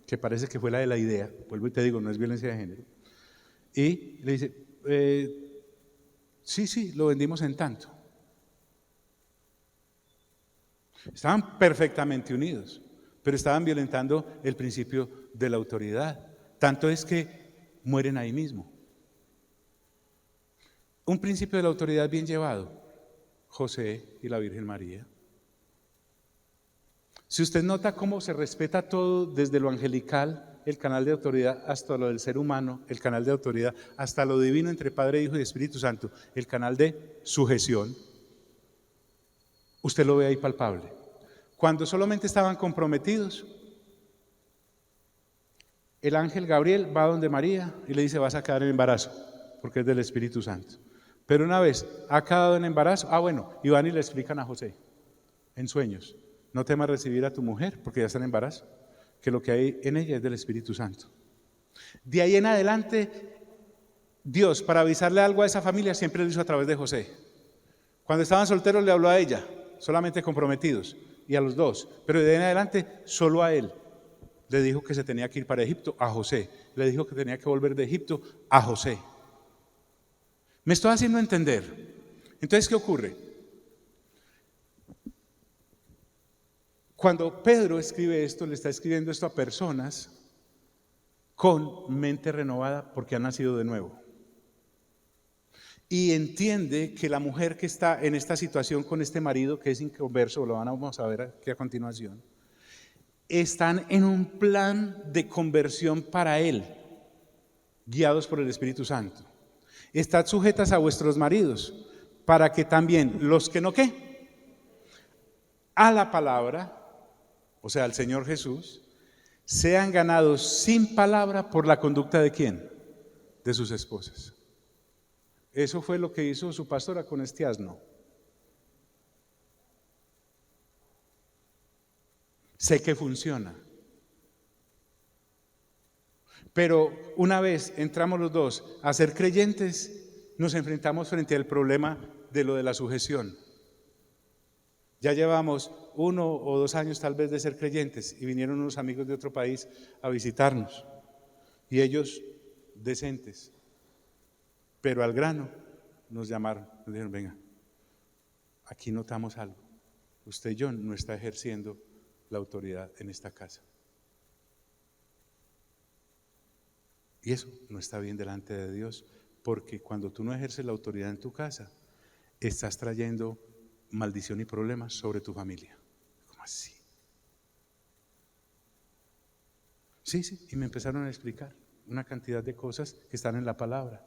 que parece que fue la de la idea, vuelvo y te digo, no es violencia de género, y le dice, sí, lo vendimos en tanto. Estaban perfectamente unidos, pero estaban violentando el principio de la autoridad. Tanto es que mueren ahí mismo. Un principio de la autoridad bien llevado, José y la Virgen María. Si usted nota cómo se respeta todo desde lo angelical, el canal de autoridad, hasta lo del ser humano, el canal de autoridad, hasta lo divino entre Padre, Hijo y Espíritu Santo, el canal de sujeción, usted lo ve ahí palpable. Cuando solamente estaban comprometidos, el ángel Gabriel va donde María y le dice, vas a quedar en embarazo, porque es del Espíritu Santo. Pero una vez ha quedado en embarazo, y van y le explican a José, en sueños, no temas recibir a tu mujer, porque ya está en embarazo, que lo que hay en ella es del Espíritu Santo. De ahí en adelante, Dios, para avisarle algo a esa familia, siempre lo hizo a través de José. Cuando estaban solteros le habló a ella, solamente comprometidos, y a los dos, pero de ahí en adelante, solo a él. Le dijo que se tenía que ir para Egipto, a José. Le dijo que tenía que volver de Egipto, a José. ¿Me estoy haciendo entender? Entonces, ¿qué ocurre? Cuando Pedro escribe esto, le está escribiendo esto a personas con mente renovada porque ha nacido de nuevo. Y entiende que la mujer que está en esta situación con este marido que es inconverso, lo vamos a ver aquí a continuación, están en un plan de conversión para él, guiados por el Espíritu Santo. Estad sujetas a vuestros maridos, para que también los que no ¿qué? A la palabra, o sea, al Señor Jesús, sean ganados sin palabra por la conducta ¿de quién? De sus esposas. Eso fue lo que hizo su pastora con este asno. Sé que funciona. Pero una vez entramos los dos a ser creyentes, nos enfrentamos frente al problema de lo de la sujeción. Ya llevamos 1 o 2 años tal vez de ser creyentes y vinieron unos amigos de otro país a visitarnos. Y ellos decentes, pero al grano, nos llamaron, nos dijeron, venga, aquí notamos algo. Usted y yo no está ejerciendo la autoridad en esta casa. Y eso no está bien delante de Dios, porque cuando tú no ejerces la autoridad en tu casa, estás trayendo maldición y problemas sobre tu familia. ¿Cómo así? Sí, y me empezaron a explicar una cantidad de cosas que están en la palabra.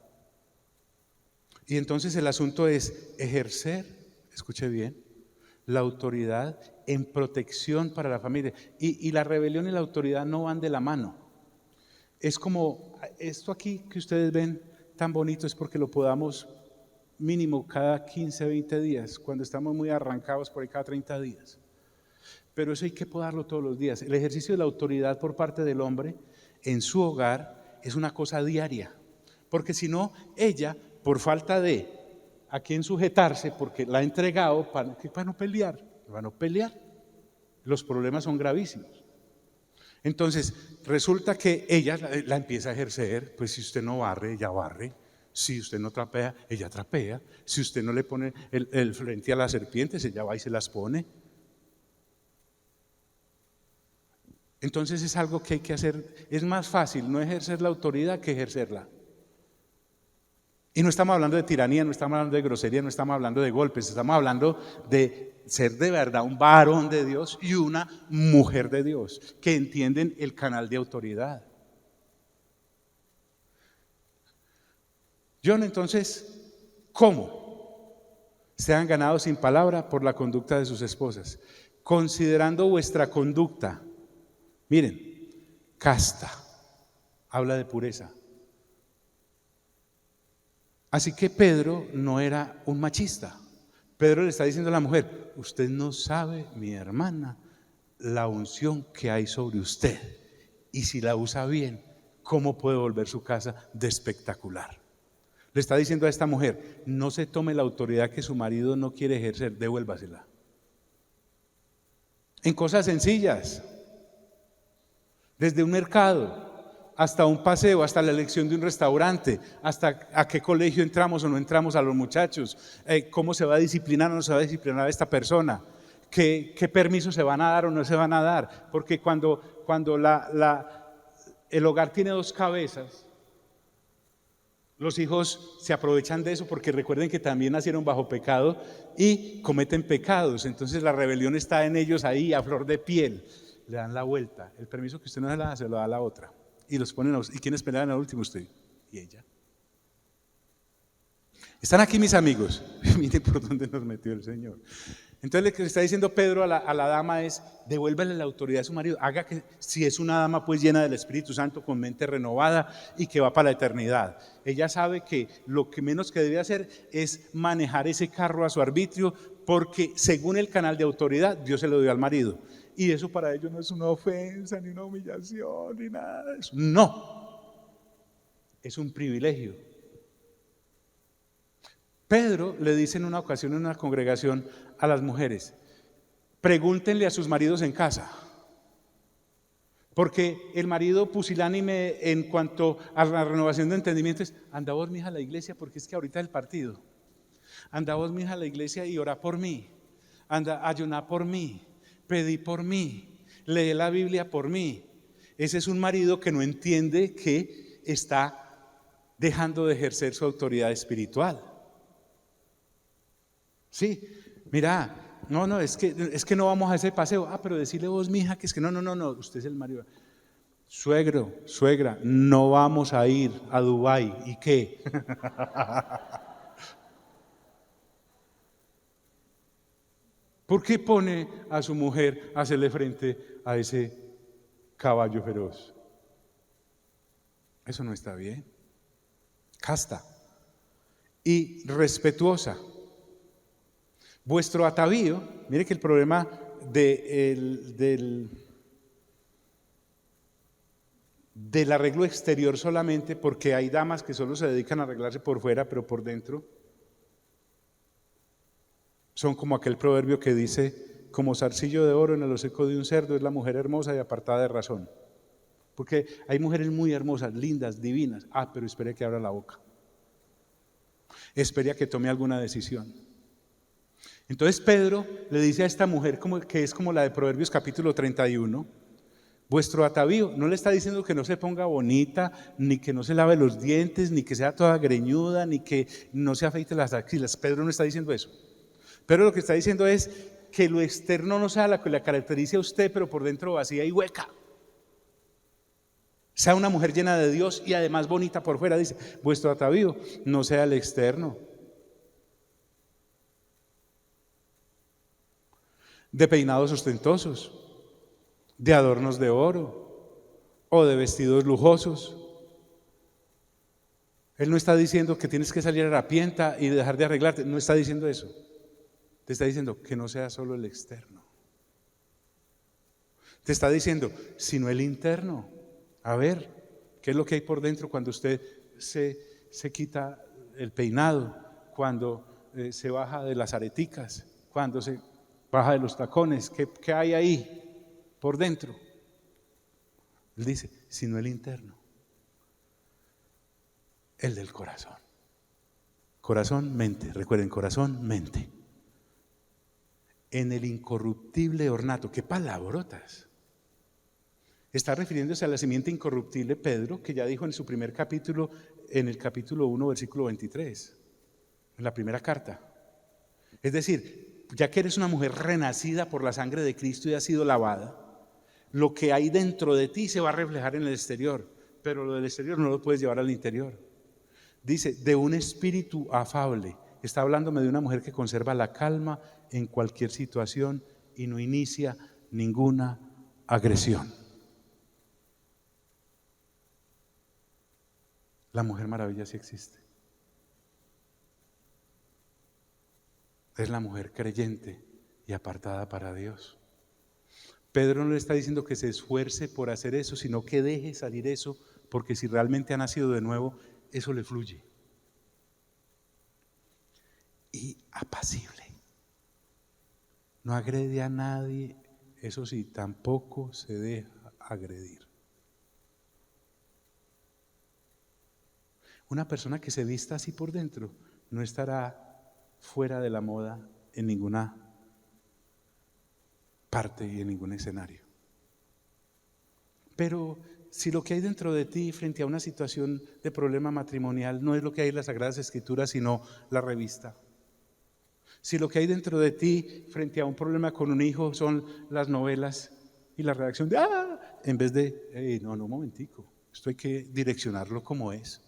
Y entonces el asunto es ejercer, escuche bien, la autoridad en protección para la familia. Y la rebelión y la autoridad no van de la mano. Es como esto aquí que ustedes ven tan bonito, es porque lo podamos mínimo cada 15, 20 días, cuando estamos muy arrancados por ahí cada 30 días. Pero eso hay que podarlo todos los días. El ejercicio de la autoridad por parte del hombre en su hogar es una cosa diaria, porque si no, ella, por falta de a quién sujetarse, porque la ha entregado para no pelear, los problemas son gravísimos. Entonces, resulta que ella la empieza a ejercer, pues si usted no barre, ella barre. Si usted no trapea, ella trapea. Si usted no le pone el frente a las serpientes, ella va y se las pone. Entonces es algo que hay que hacer. Es más fácil no ejercer la autoridad que ejercerla. Y no estamos hablando de tiranía, no estamos hablando de grosería, no estamos hablando de golpes, estamos hablando de ser de verdad un varón de Dios y una mujer de Dios, que entienden el canal de autoridad. John, entonces, ¿cómo? Sean ganados sin palabra por la conducta de sus esposas, considerando vuestra conducta, miren, casta, habla de pureza. Así que Pedro no era un machista. Pedro le está diciendo a la mujer, usted no sabe, mi hermana, la unción que hay sobre usted. Y si la usa bien, ¿cómo puede volver su casa de espectacular? Le está diciendo a esta mujer, no se tome la autoridad que su marido no quiere ejercer, devuélvasela. En cosas sencillas, desde un mercado hasta un paseo, hasta la elección de un restaurante, hasta a qué colegio entramos o no entramos a los muchachos, cómo se va a disciplinar o no se va a disciplinar a esta persona, qué permisos se van a dar o no se van a dar, porque cuando el hogar tiene 2 cabezas, los hijos se aprovechan de eso porque recuerden que también nacieron bajo pecado y cometen pecados, entonces la rebelión está en ellos ahí a flor de piel, le dan la vuelta, el permiso que usted no se la da, se lo da a la otra. Y los ponen ¿y quiénes pelean al último? Usted y ella. Están aquí mis amigos. Miren por dónde nos metió el Señor. Entonces lo que le está diciendo Pedro a la dama es, devuélvele la autoridad a su marido. Haga que, si es una dama pues llena del Espíritu Santo, con mente renovada y que va para la eternidad. Ella sabe que lo que menos que debe hacer es manejar ese carro a su arbitrio, porque según el canal de autoridad, Dios se lo dio al marido. Y eso para ellos no es una ofensa, ni una humillación, ni nada de eso. No, es un privilegio. Pedro le dice en una ocasión en una congregación a las mujeres, pregúntenle a sus maridos en casa. Porque el marido pusilánime en cuanto a la renovación de entendimiento es, anda vos, mija, a la iglesia, porque es que ahorita es el partido. Anda vos, mija, a la iglesia y ora por mí. Anda, ayuná por mí. Pedí por mí, lee la Biblia por mí. Ese es un marido que no entiende que está dejando de ejercer su autoridad espiritual. Sí, mira, no, es que no vamos a ese paseo. Pero decirle vos, mija, que es que no, usted es el marido. Suegro, suegra, no vamos a ir a Dubái. ¿Y qué? ¿Por qué pone a su mujer a hacerle frente a ese caballo feroz? Eso no está bien. Casta y respetuosa. Vuestro atavío, mire que el problema del arreglo exterior solamente, porque hay damas que solo se dedican a arreglarse por fuera, pero por dentro son como aquel proverbio que dice: como zarcillo de oro en el hocico de un cerdo es la mujer hermosa y apartada de razón. Porque hay mujeres muy hermosas, lindas, divinas. Pero espere que abra la boca. Espere a que tome alguna decisión. Entonces Pedro le dice a esta mujer, que es como la de Proverbios capítulo 31, vuestro atavío, no le está diciendo que no se ponga bonita, ni que no se lave los dientes, ni que sea toda greñuda, ni que no se afeite las axilas. Pedro no está diciendo eso. Pedro lo que está diciendo es que lo externo no sea la que la caracterice a usted, pero por dentro vacía y hueca. Sea una mujer llena de Dios y además bonita por fuera. Dice, vuestro atavío no sea el externo. De peinados ostentosos, de adornos de oro o de vestidos lujosos. Él no está diciendo que tienes que salir harapienta y dejar de arreglarte. No está diciendo eso. Te está diciendo que no sea solo el externo. Te está diciendo, sino el interno. A ver, ¿qué es lo que hay por dentro cuando usted se quita el peinado? Cuando se baja de las areticas, cuando se baja de los tacones. ¿Qué hay ahí por dentro? Él dice, sino el interno. El del corazón. Corazón, mente. Recuerden, corazón, mente. En el incorruptible ornato. ¿Qué palabrotas? Está refiriéndose a la simiente incorruptible Pedro, que ya dijo en su primer capítulo, en el capítulo 1, versículo 23, en la primera carta. Es decir, ya que eres una mujer renacida por la sangre de Cristo y has sido lavada, lo que hay dentro de ti se va a reflejar en el exterior, pero lo del exterior no lo puedes llevar al interior. Dice, de un espíritu afable. Está hablándome de una mujer que conserva la calma en cualquier situación y no inicia ninguna agresión. La Mujer Maravilla sí existe. Es la mujer creyente y apartada para Dios. Pedro no le está diciendo que se esfuerce por hacer eso, sino que deje salir eso, porque si realmente ha nacido de nuevo, eso le fluye. Y apacible. No agrede a nadie, eso sí, tampoco se deja agredir. Una persona que se vista así por dentro no estará fuera de la moda en ninguna parte y en ningún escenario. Pero si lo que hay dentro de ti frente a una situación de problema matrimonial no es lo que hay en las Sagradas Escrituras, sino la revista. Si lo que hay dentro de ti frente a un problema con un hijo son las novelas y la reacción de en vez de no, un momentico, esto hay que direccionarlo como es.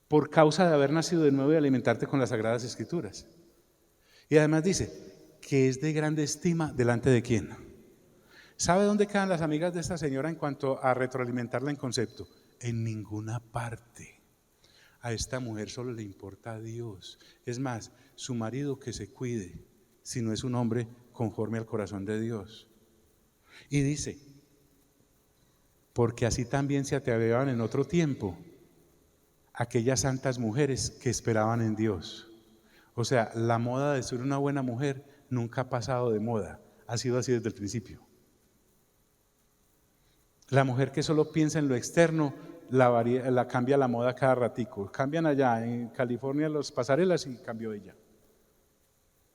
Por causa de haber nacido de nuevo y alimentarte con las Sagradas Escrituras. Y además dice que es de grande estima delante de quién. ¿Sabe dónde quedan las amigas de esta señora en cuanto a retroalimentarla en concepto? En ninguna parte. A esta mujer solo le importa a Dios. Es más, su marido que se cuide, si no es un hombre conforme al corazón de Dios. Y dice, porque así también se ataviaban en otro tiempo aquellas santas mujeres que esperaban en Dios. O sea, la moda de ser una buena mujer nunca ha pasado de moda, ha sido así desde el principio. La mujer que solo piensa en lo externo, la cambia la moda cada ratico. Cambian allá en California las pasarelas y cambió ella.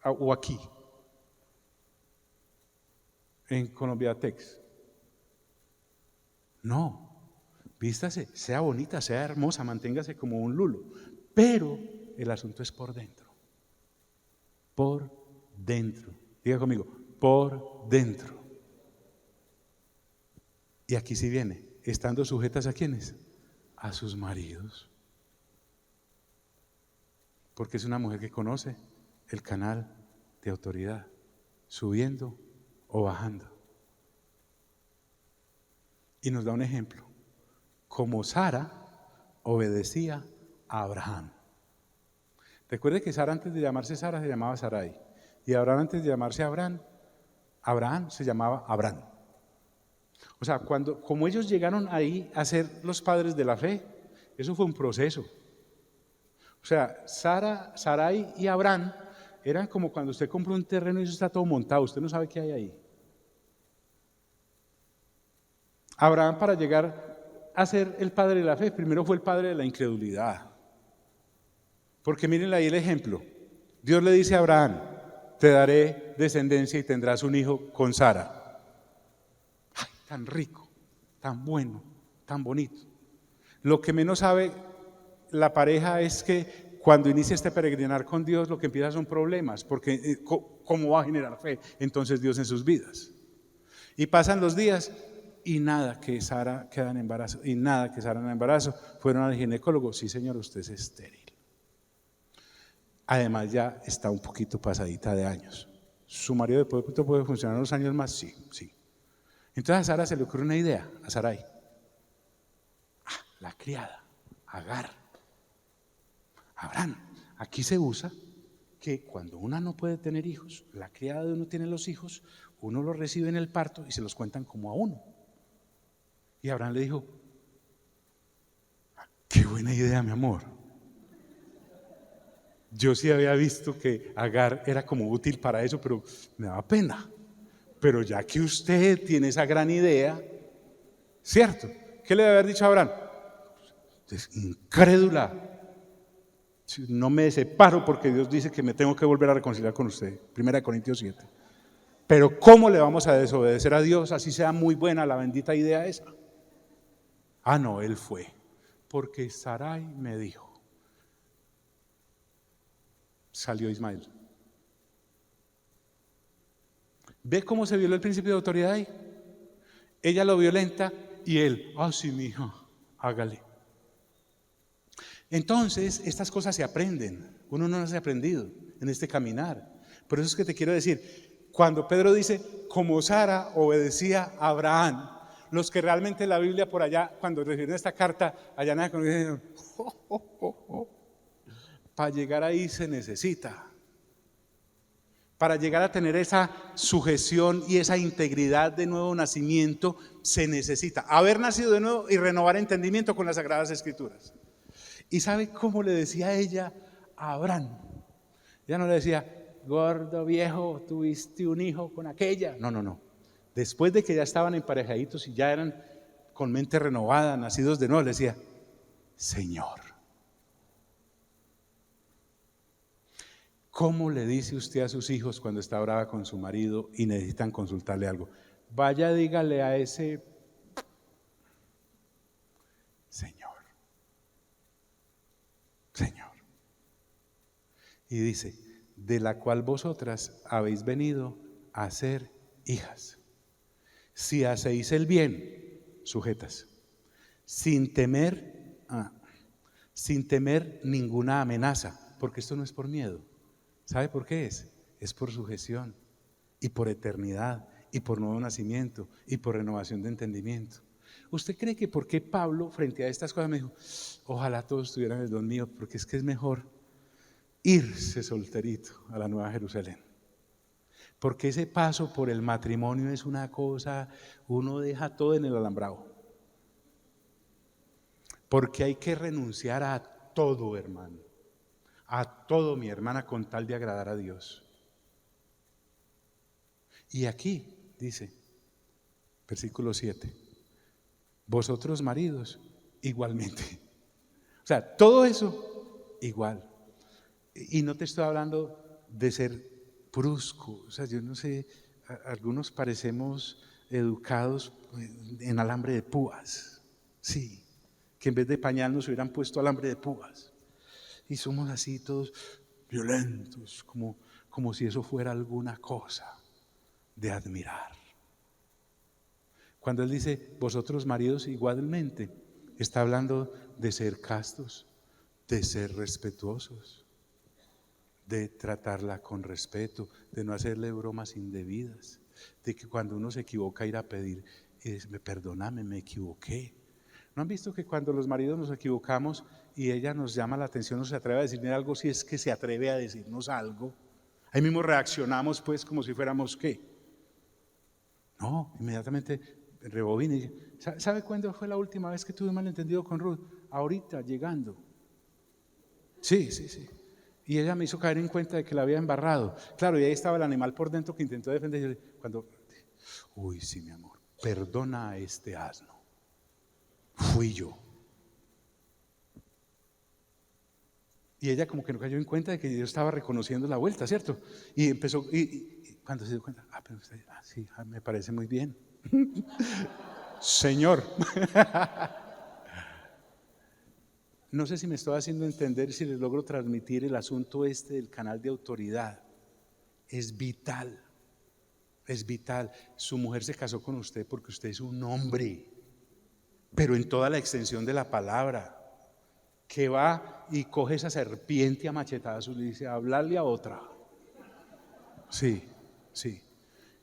O aquí, en Colombiatex. No, vístase, sea bonita, sea hermosa, manténgase como un lulo. Pero el asunto es por dentro. Por dentro. Diga conmigo, por dentro. Y aquí sí viene, estando sujetas ¿a quiénes? A sus maridos. Porque es una mujer que conoce el canal de autoridad, subiendo o bajando. Y nos da un ejemplo, como Sara obedecía a Abraham. Recuerde que Sara antes de llamarse Sara se llamaba Sarai, y Abraham antes de llamarse Abraham se llamaba Abraham. O sea, como ellos llegaron ahí a ser los padres de la fe, eso fue un proceso. O sea, Sarai y Abraham eran como cuando usted compra un terreno y eso está todo montado, usted no sabe qué hay ahí. Abraham, para llegar a ser el padre de la fe, primero fue el padre de la incredulidad. Porque miren ahí el ejemplo. Dios le dice a Abraham, te daré descendencia y tendrás un hijo con Sara. ¡Ay, tan rico, tan bueno, tan bonito! Lo que menos sabe la pareja es que cuando inicia este peregrinar con Dios, lo que empieza son problemas, porque ¿cómo va a generar fe entonces Dios en sus vidas? Y pasan los días y nada que Sara queda en embarazo, y nada que Sara en embarazo. Fueron al ginecólogo, sí señor, usted es estéril. Además ya está un poquito pasadita de años. ¿Su marido de pronto puede funcionar unos años más? Sí. Entonces a Sara se le ocurre una idea, a Sarai. La criada, Agar. Abraham, aquí se usa que cuando una no puede tener hijos, la criada de uno tiene los hijos, uno los recibe en el parto y se los cuentan como a uno. Y Abraham le dijo, qué buena idea, mi amor. Yo sí había visto que Agar era como útil para eso, pero me daba pena. Pero ya que usted tiene esa gran idea, ¿cierto? ¿Qué le debe haber dicho a Abraham? Es incrédula. No me separo porque Dios dice que me tengo que volver a reconciliar con usted. 1 Corintios 7. Pero ¿cómo le vamos a desobedecer a Dios así sea muy buena la bendita idea esa? No, él fue. Porque Sarai me dijo. Salió Ismael. ¿Ve cómo se violó el principio de autoridad ahí? Ella lo violenta y él, sí, mi hija, hágale. Entonces, estas cosas se aprenden. Uno no las ha aprendido en este caminar. Por eso es que te quiero decir, cuando Pedro dice, como Sara obedecía a Abraham, los que realmente la Biblia por allá, cuando recibieron esta carta, allá nada, dijeron, para llegar ahí se necesita. Para llegar a tener esa sujeción y esa integridad de nuevo nacimiento, se necesita haber nacido de nuevo y renovar entendimiento con las Sagradas Escrituras. ¿Y sabe cómo le decía ella a Abraham? Ella no le decía, gordo viejo, tuviste un hijo con aquella. No. Después de que ya estaban emparejaditos y ya eran con mente renovada, nacidos de nuevo, le decía, Señor. ¿Cómo le dice usted a sus hijos cuando está brava con su marido y necesitan consultarle algo? Vaya, dígale a ese Señor. Y dice, de la cual vosotras habéis venido a ser hijas. Si hacéis el bien, sujetas, sin temer ninguna amenaza, porque esto no es por miedo. ¿Sabe por qué es? Es por sujeción y por eternidad y por nuevo nacimiento y por renovación de entendimiento. ¿Usted cree que por qué Pablo frente a estas cosas me dijo, ojalá todos tuvieran el don mío, porque es que es mejor irse solterito a la Nueva Jerusalén? Porque ese paso por el matrimonio es una cosa, uno deja todo en el alambrado. Porque hay que renunciar a todo, hermano. A todo, mi hermana, con tal de agradar a Dios. Y aquí dice, versículo 7, vosotros maridos, igualmente. O sea, todo eso, igual. Y no te estoy hablando de ser brusco. O sea, yo no sé, algunos parecemos educados en alambre de púas. Sí, que en vez de pañal nos hubieran puesto alambre de púas. Y somos así todos violentos, como si eso fuera alguna cosa de admirar. Cuando él dice, vosotros maridos igualmente, está hablando de ser castos, de ser respetuosos, de tratarla con respeto, de no hacerle bromas indebidas, de que cuando uno se equivoca ir a pedir, perdóname, me equivoqué. ¿No han visto que cuando los maridos nos equivocamos y ella nos llama la atención, no se atreve a decirle algo, si es que se atreve a decirnos algo? Ahí mismo reaccionamos pues como si fuéramos ¿qué? No, inmediatamente rebobina y dice, ¿sabe cuándo fue la última vez que tuve un malentendido con Ruth? Ahorita, llegando. Sí. Y ella me hizo caer en cuenta de que la había embarrado. Claro, y ahí estaba el animal por dentro que intentó defenderse. Uy, sí, mi amor, perdona a este asno. Fui yo. Y ella como que no cayó en cuenta de que yo estaba reconociendo la vuelta, ¿cierto? Y empezó, y cuando se dio cuenta, pero usted, sí, me parece muy bien. Señor. No sé si me estoy haciendo entender, si les logro transmitir el asunto del canal de autoridad. Es vital, es vital. Su mujer se casó con usted porque usted es un hombre, pero en toda la extensión de la palabra, que va y coge esa serpiente a machetazos y le dice, hablarle a otra. Sí.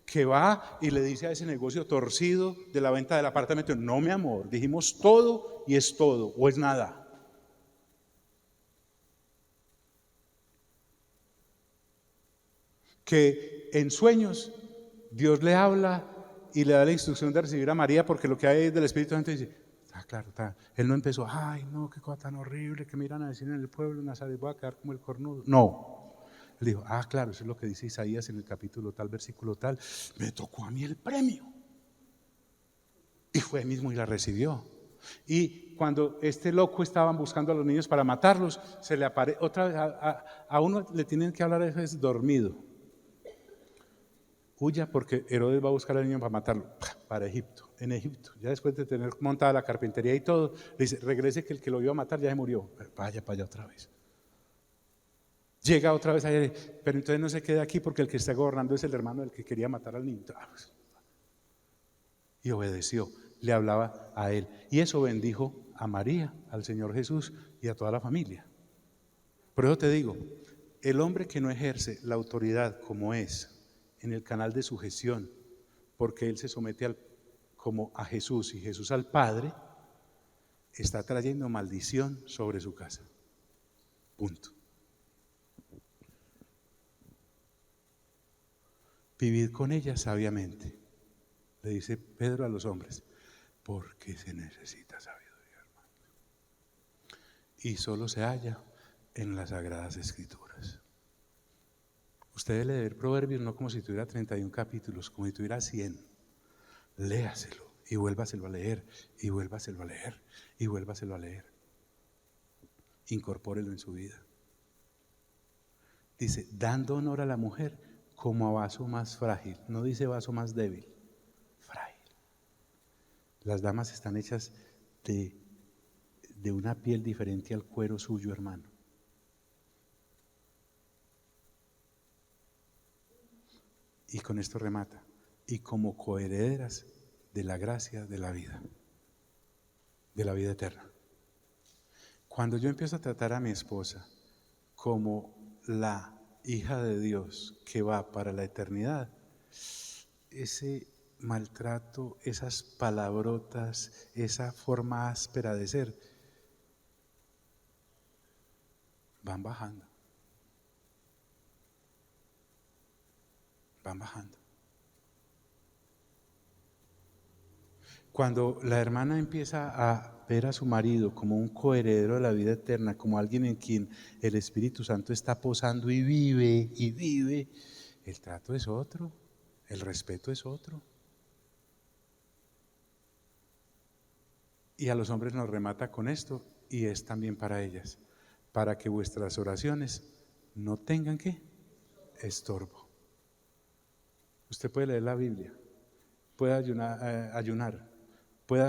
Que va y le dice a ese negocio torcido de la venta del apartamento, no, mi amor, dijimos todo y es todo, o es nada. Que en sueños Dios le habla y le da la instrucción de recibir a María, porque lo que hay del Espíritu Santo dice, claro, él no empezó, ay no, qué cosa tan horrible que me irán a decir en el pueblo, en Nazaret voy a quedar como el cornudo. No, él dijo, claro, eso es lo que dice Isaías en el capítulo tal, versículo tal, me tocó a mí el premio. Y fue mismo y la recibió. Y cuando este loco estaban buscando a los niños para matarlos, se le aparece otra vez, a uno le tienen que hablar a veces dormido. Huya porque Herodes va a buscar al niño para matarlo, para Egipto, en Egipto. Ya después de tener montada la carpintería y todo, le dice, regrese que el que lo iba a matar ya se murió. Vaya para allá otra vez. Llega otra vez allá, pero entonces no se quede aquí porque el que está gobernando es el hermano del que quería matar al niño. Y obedeció, le hablaba a él. Y eso bendijo a María, al Señor Jesús y a toda la familia. Por eso te digo, el hombre que no ejerce la autoridad como es, en el canal de sujeción, porque él se somete como a Jesús y Jesús al Padre, está trayendo maldición sobre su casa. Punto. Vivid con ella sabiamente, le dice Pedro a los hombres, porque se necesita sabiduría, hermano. Y solo se halla en las Sagradas Escrituras. Usted debe leer Proverbios no como si tuviera 31 capítulos, como si tuviera 100. Léaselo y vuélvaselo a leer, y vuélvaselo a leer, y vuélvaselo a leer. Incorpórelo en su vida. Dice, dando honor a la mujer como a vaso más frágil. No dice vaso más débil, frágil. Las damas están hechas de una piel diferente al cuero suyo, hermano. Y con esto remata. Y como coherederas de la gracia de la vida eterna. Cuando yo empiezo a tratar a mi esposa como la hija de Dios que va para la eternidad, ese maltrato, esas palabrotas, esa forma áspera de ser, van bajando. Van bajando. Cuando la hermana empieza a ver a su marido como un coheredero de la vida eterna, como alguien en quien el Espíritu Santo está posando y vive, el trato es otro, el respeto es otro. Y a los hombres nos remata con esto, y es también para ellas, para que vuestras oraciones no tengan ¿qué? Estorbo. Usted puede leer la Biblia puede ayunar, puede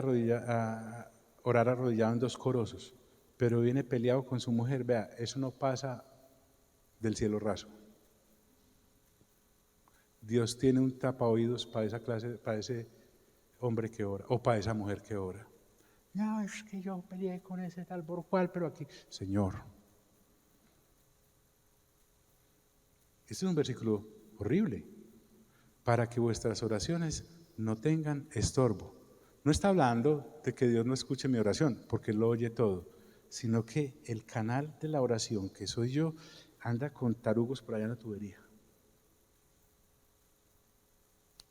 orar arrodillado en 2 corosos, pero viene peleado con su mujer, vea, eso no pasa del cielo raso. Dios tiene un tapaoídos para esa clase, para ese hombre que ora, o para esa mujer que ora. No, es que yo peleé con ese tal por cual, pero aquí, Señor. Este es un versículo horrible, para que vuestras oraciones no tengan estorbo. No está hablando de que Dios no escuche mi oración, porque Él lo oye todo, sino que el canal de la oración, que soy yo, anda con tarugos por allá en la tubería.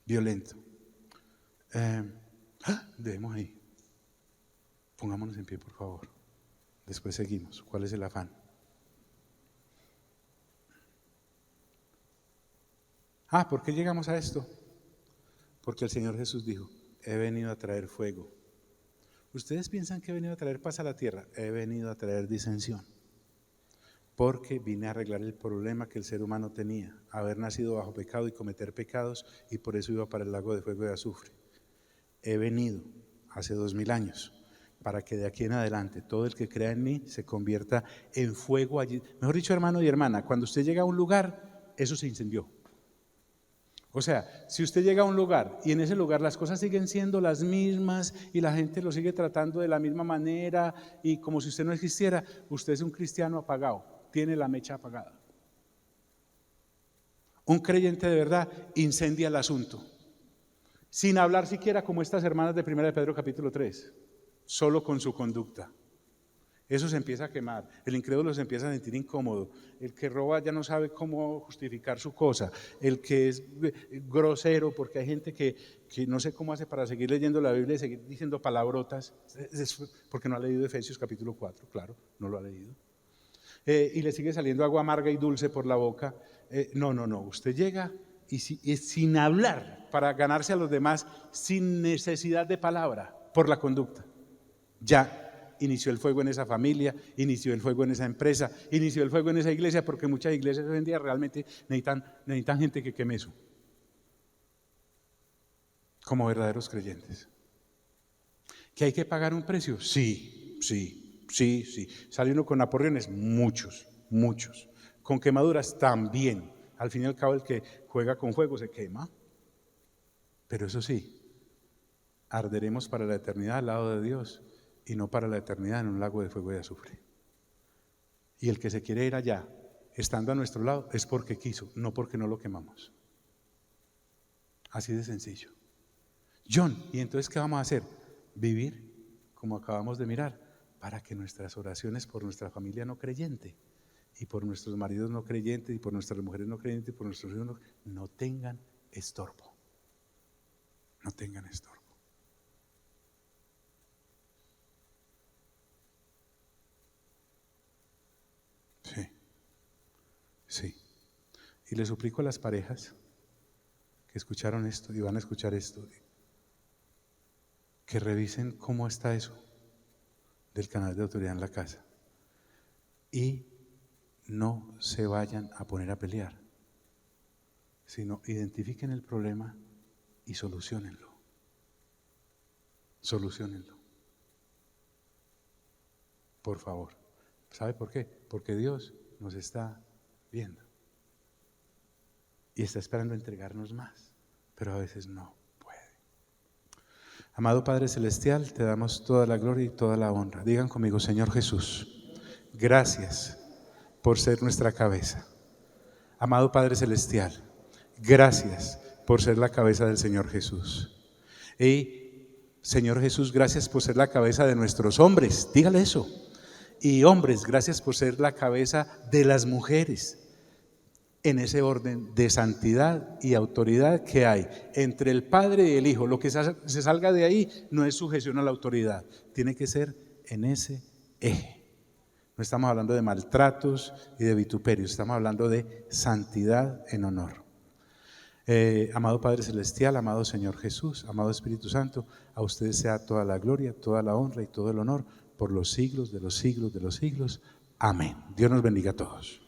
Violento. Dejemos ahí. Pongámonos en pie, por favor. Después seguimos. ¿Cuál es el afán? ¿Por qué llegamos a esto? Porque el Señor Jesús dijo, he venido a traer fuego. ¿Ustedes piensan que he venido a traer paz a la tierra? He venido a traer disensión. Porque vine a arreglar el problema que el ser humano tenía, haber nacido bajo pecado y cometer pecados, y por eso iba para el lago de fuego y azufre. He venido hace 2000 años para que de aquí en adelante todo el que crea en mí se convierta en fuego allí. Mejor dicho, hermano y hermana, cuando usted llega a un lugar, eso se incendió. O sea, si usted llega a un lugar y en ese lugar las cosas siguen siendo las mismas y la gente lo sigue tratando de la misma manera y como si usted no existiera, usted es un cristiano apagado, tiene la mecha apagada. Un creyente de verdad incendia el asunto, sin hablar siquiera como estas hermanas de 1 de Pedro capítulo 3, solo con su conducta. Eso se empieza a quemar, el incrédulo se empieza a sentir incómodo, el que roba ya no sabe cómo justificar su cosa, el que es grosero, porque hay gente que no sé cómo hace para seguir leyendo la Biblia y seguir diciendo palabrotas, porque no ha leído Efesios capítulo 4, claro, no lo ha leído, y le sigue saliendo agua amarga y dulce por la boca. No, usted llega y sin hablar, para ganarse a los demás, sin necesidad de palabra, por la conducta, ya inició el fuego en esa familia, inició el fuego en esa empresa, inició el fuego en esa iglesia, porque muchas iglesias hoy en día realmente necesitan gente que queme eso, como verdaderos creyentes. ¿Que hay que pagar un precio? Sí. Sale uno con aporreones, muchos. Con quemaduras también. Al fin y al cabo el que juega con fuego se quema. Pero eso sí, arderemos para la eternidad al lado de Dios y no para la eternidad en un lago de fuego y azufre. Y el que se quiere ir allá, estando a nuestro lado, es porque quiso, no porque no lo quemamos. Así de sencillo. John, ¿y entonces qué vamos a hacer? Vivir como acabamos de mirar, para que nuestras oraciones por nuestra familia no creyente, y por nuestros maridos no creyentes, y por nuestras mujeres no creyentes, y por nuestros hijos no tengan estorbo. No tengan estorbo. Sí. Y le suplico a las parejas que escucharon esto y van a escuchar esto, que revisen cómo está eso del canal de autoridad en la casa y no se vayan a poner a pelear, sino identifiquen el problema y soluciónenlo. Por favor. ¿Sabe por qué? Porque Dios nos está viendo y está esperando entregarnos más, pero a veces no puede. Amado Padre Celestial, te damos toda la gloria y toda la honra. Digan conmigo: Señor Jesús, gracias por ser nuestra cabeza. Amado Padre Celestial, gracias por ser la cabeza del Señor Jesús. Y Señor Jesús, gracias por ser la cabeza de nuestros hombres. Dígale eso. Y hombres, gracias por ser la cabeza de las mujeres, en ese orden de santidad y autoridad que hay entre el Padre y el Hijo. Lo que se salga de ahí no es sujeción a la autoridad, tiene que ser en ese eje. No estamos hablando de maltratos y de vituperios, estamos hablando de santidad en honor. Amado Padre Celestial, amado Señor Jesús, amado Espíritu Santo, a ustedes sea toda la gloria, toda la honra y todo el honor por los siglos de los siglos de los siglos. Amén. Dios nos bendiga a todos.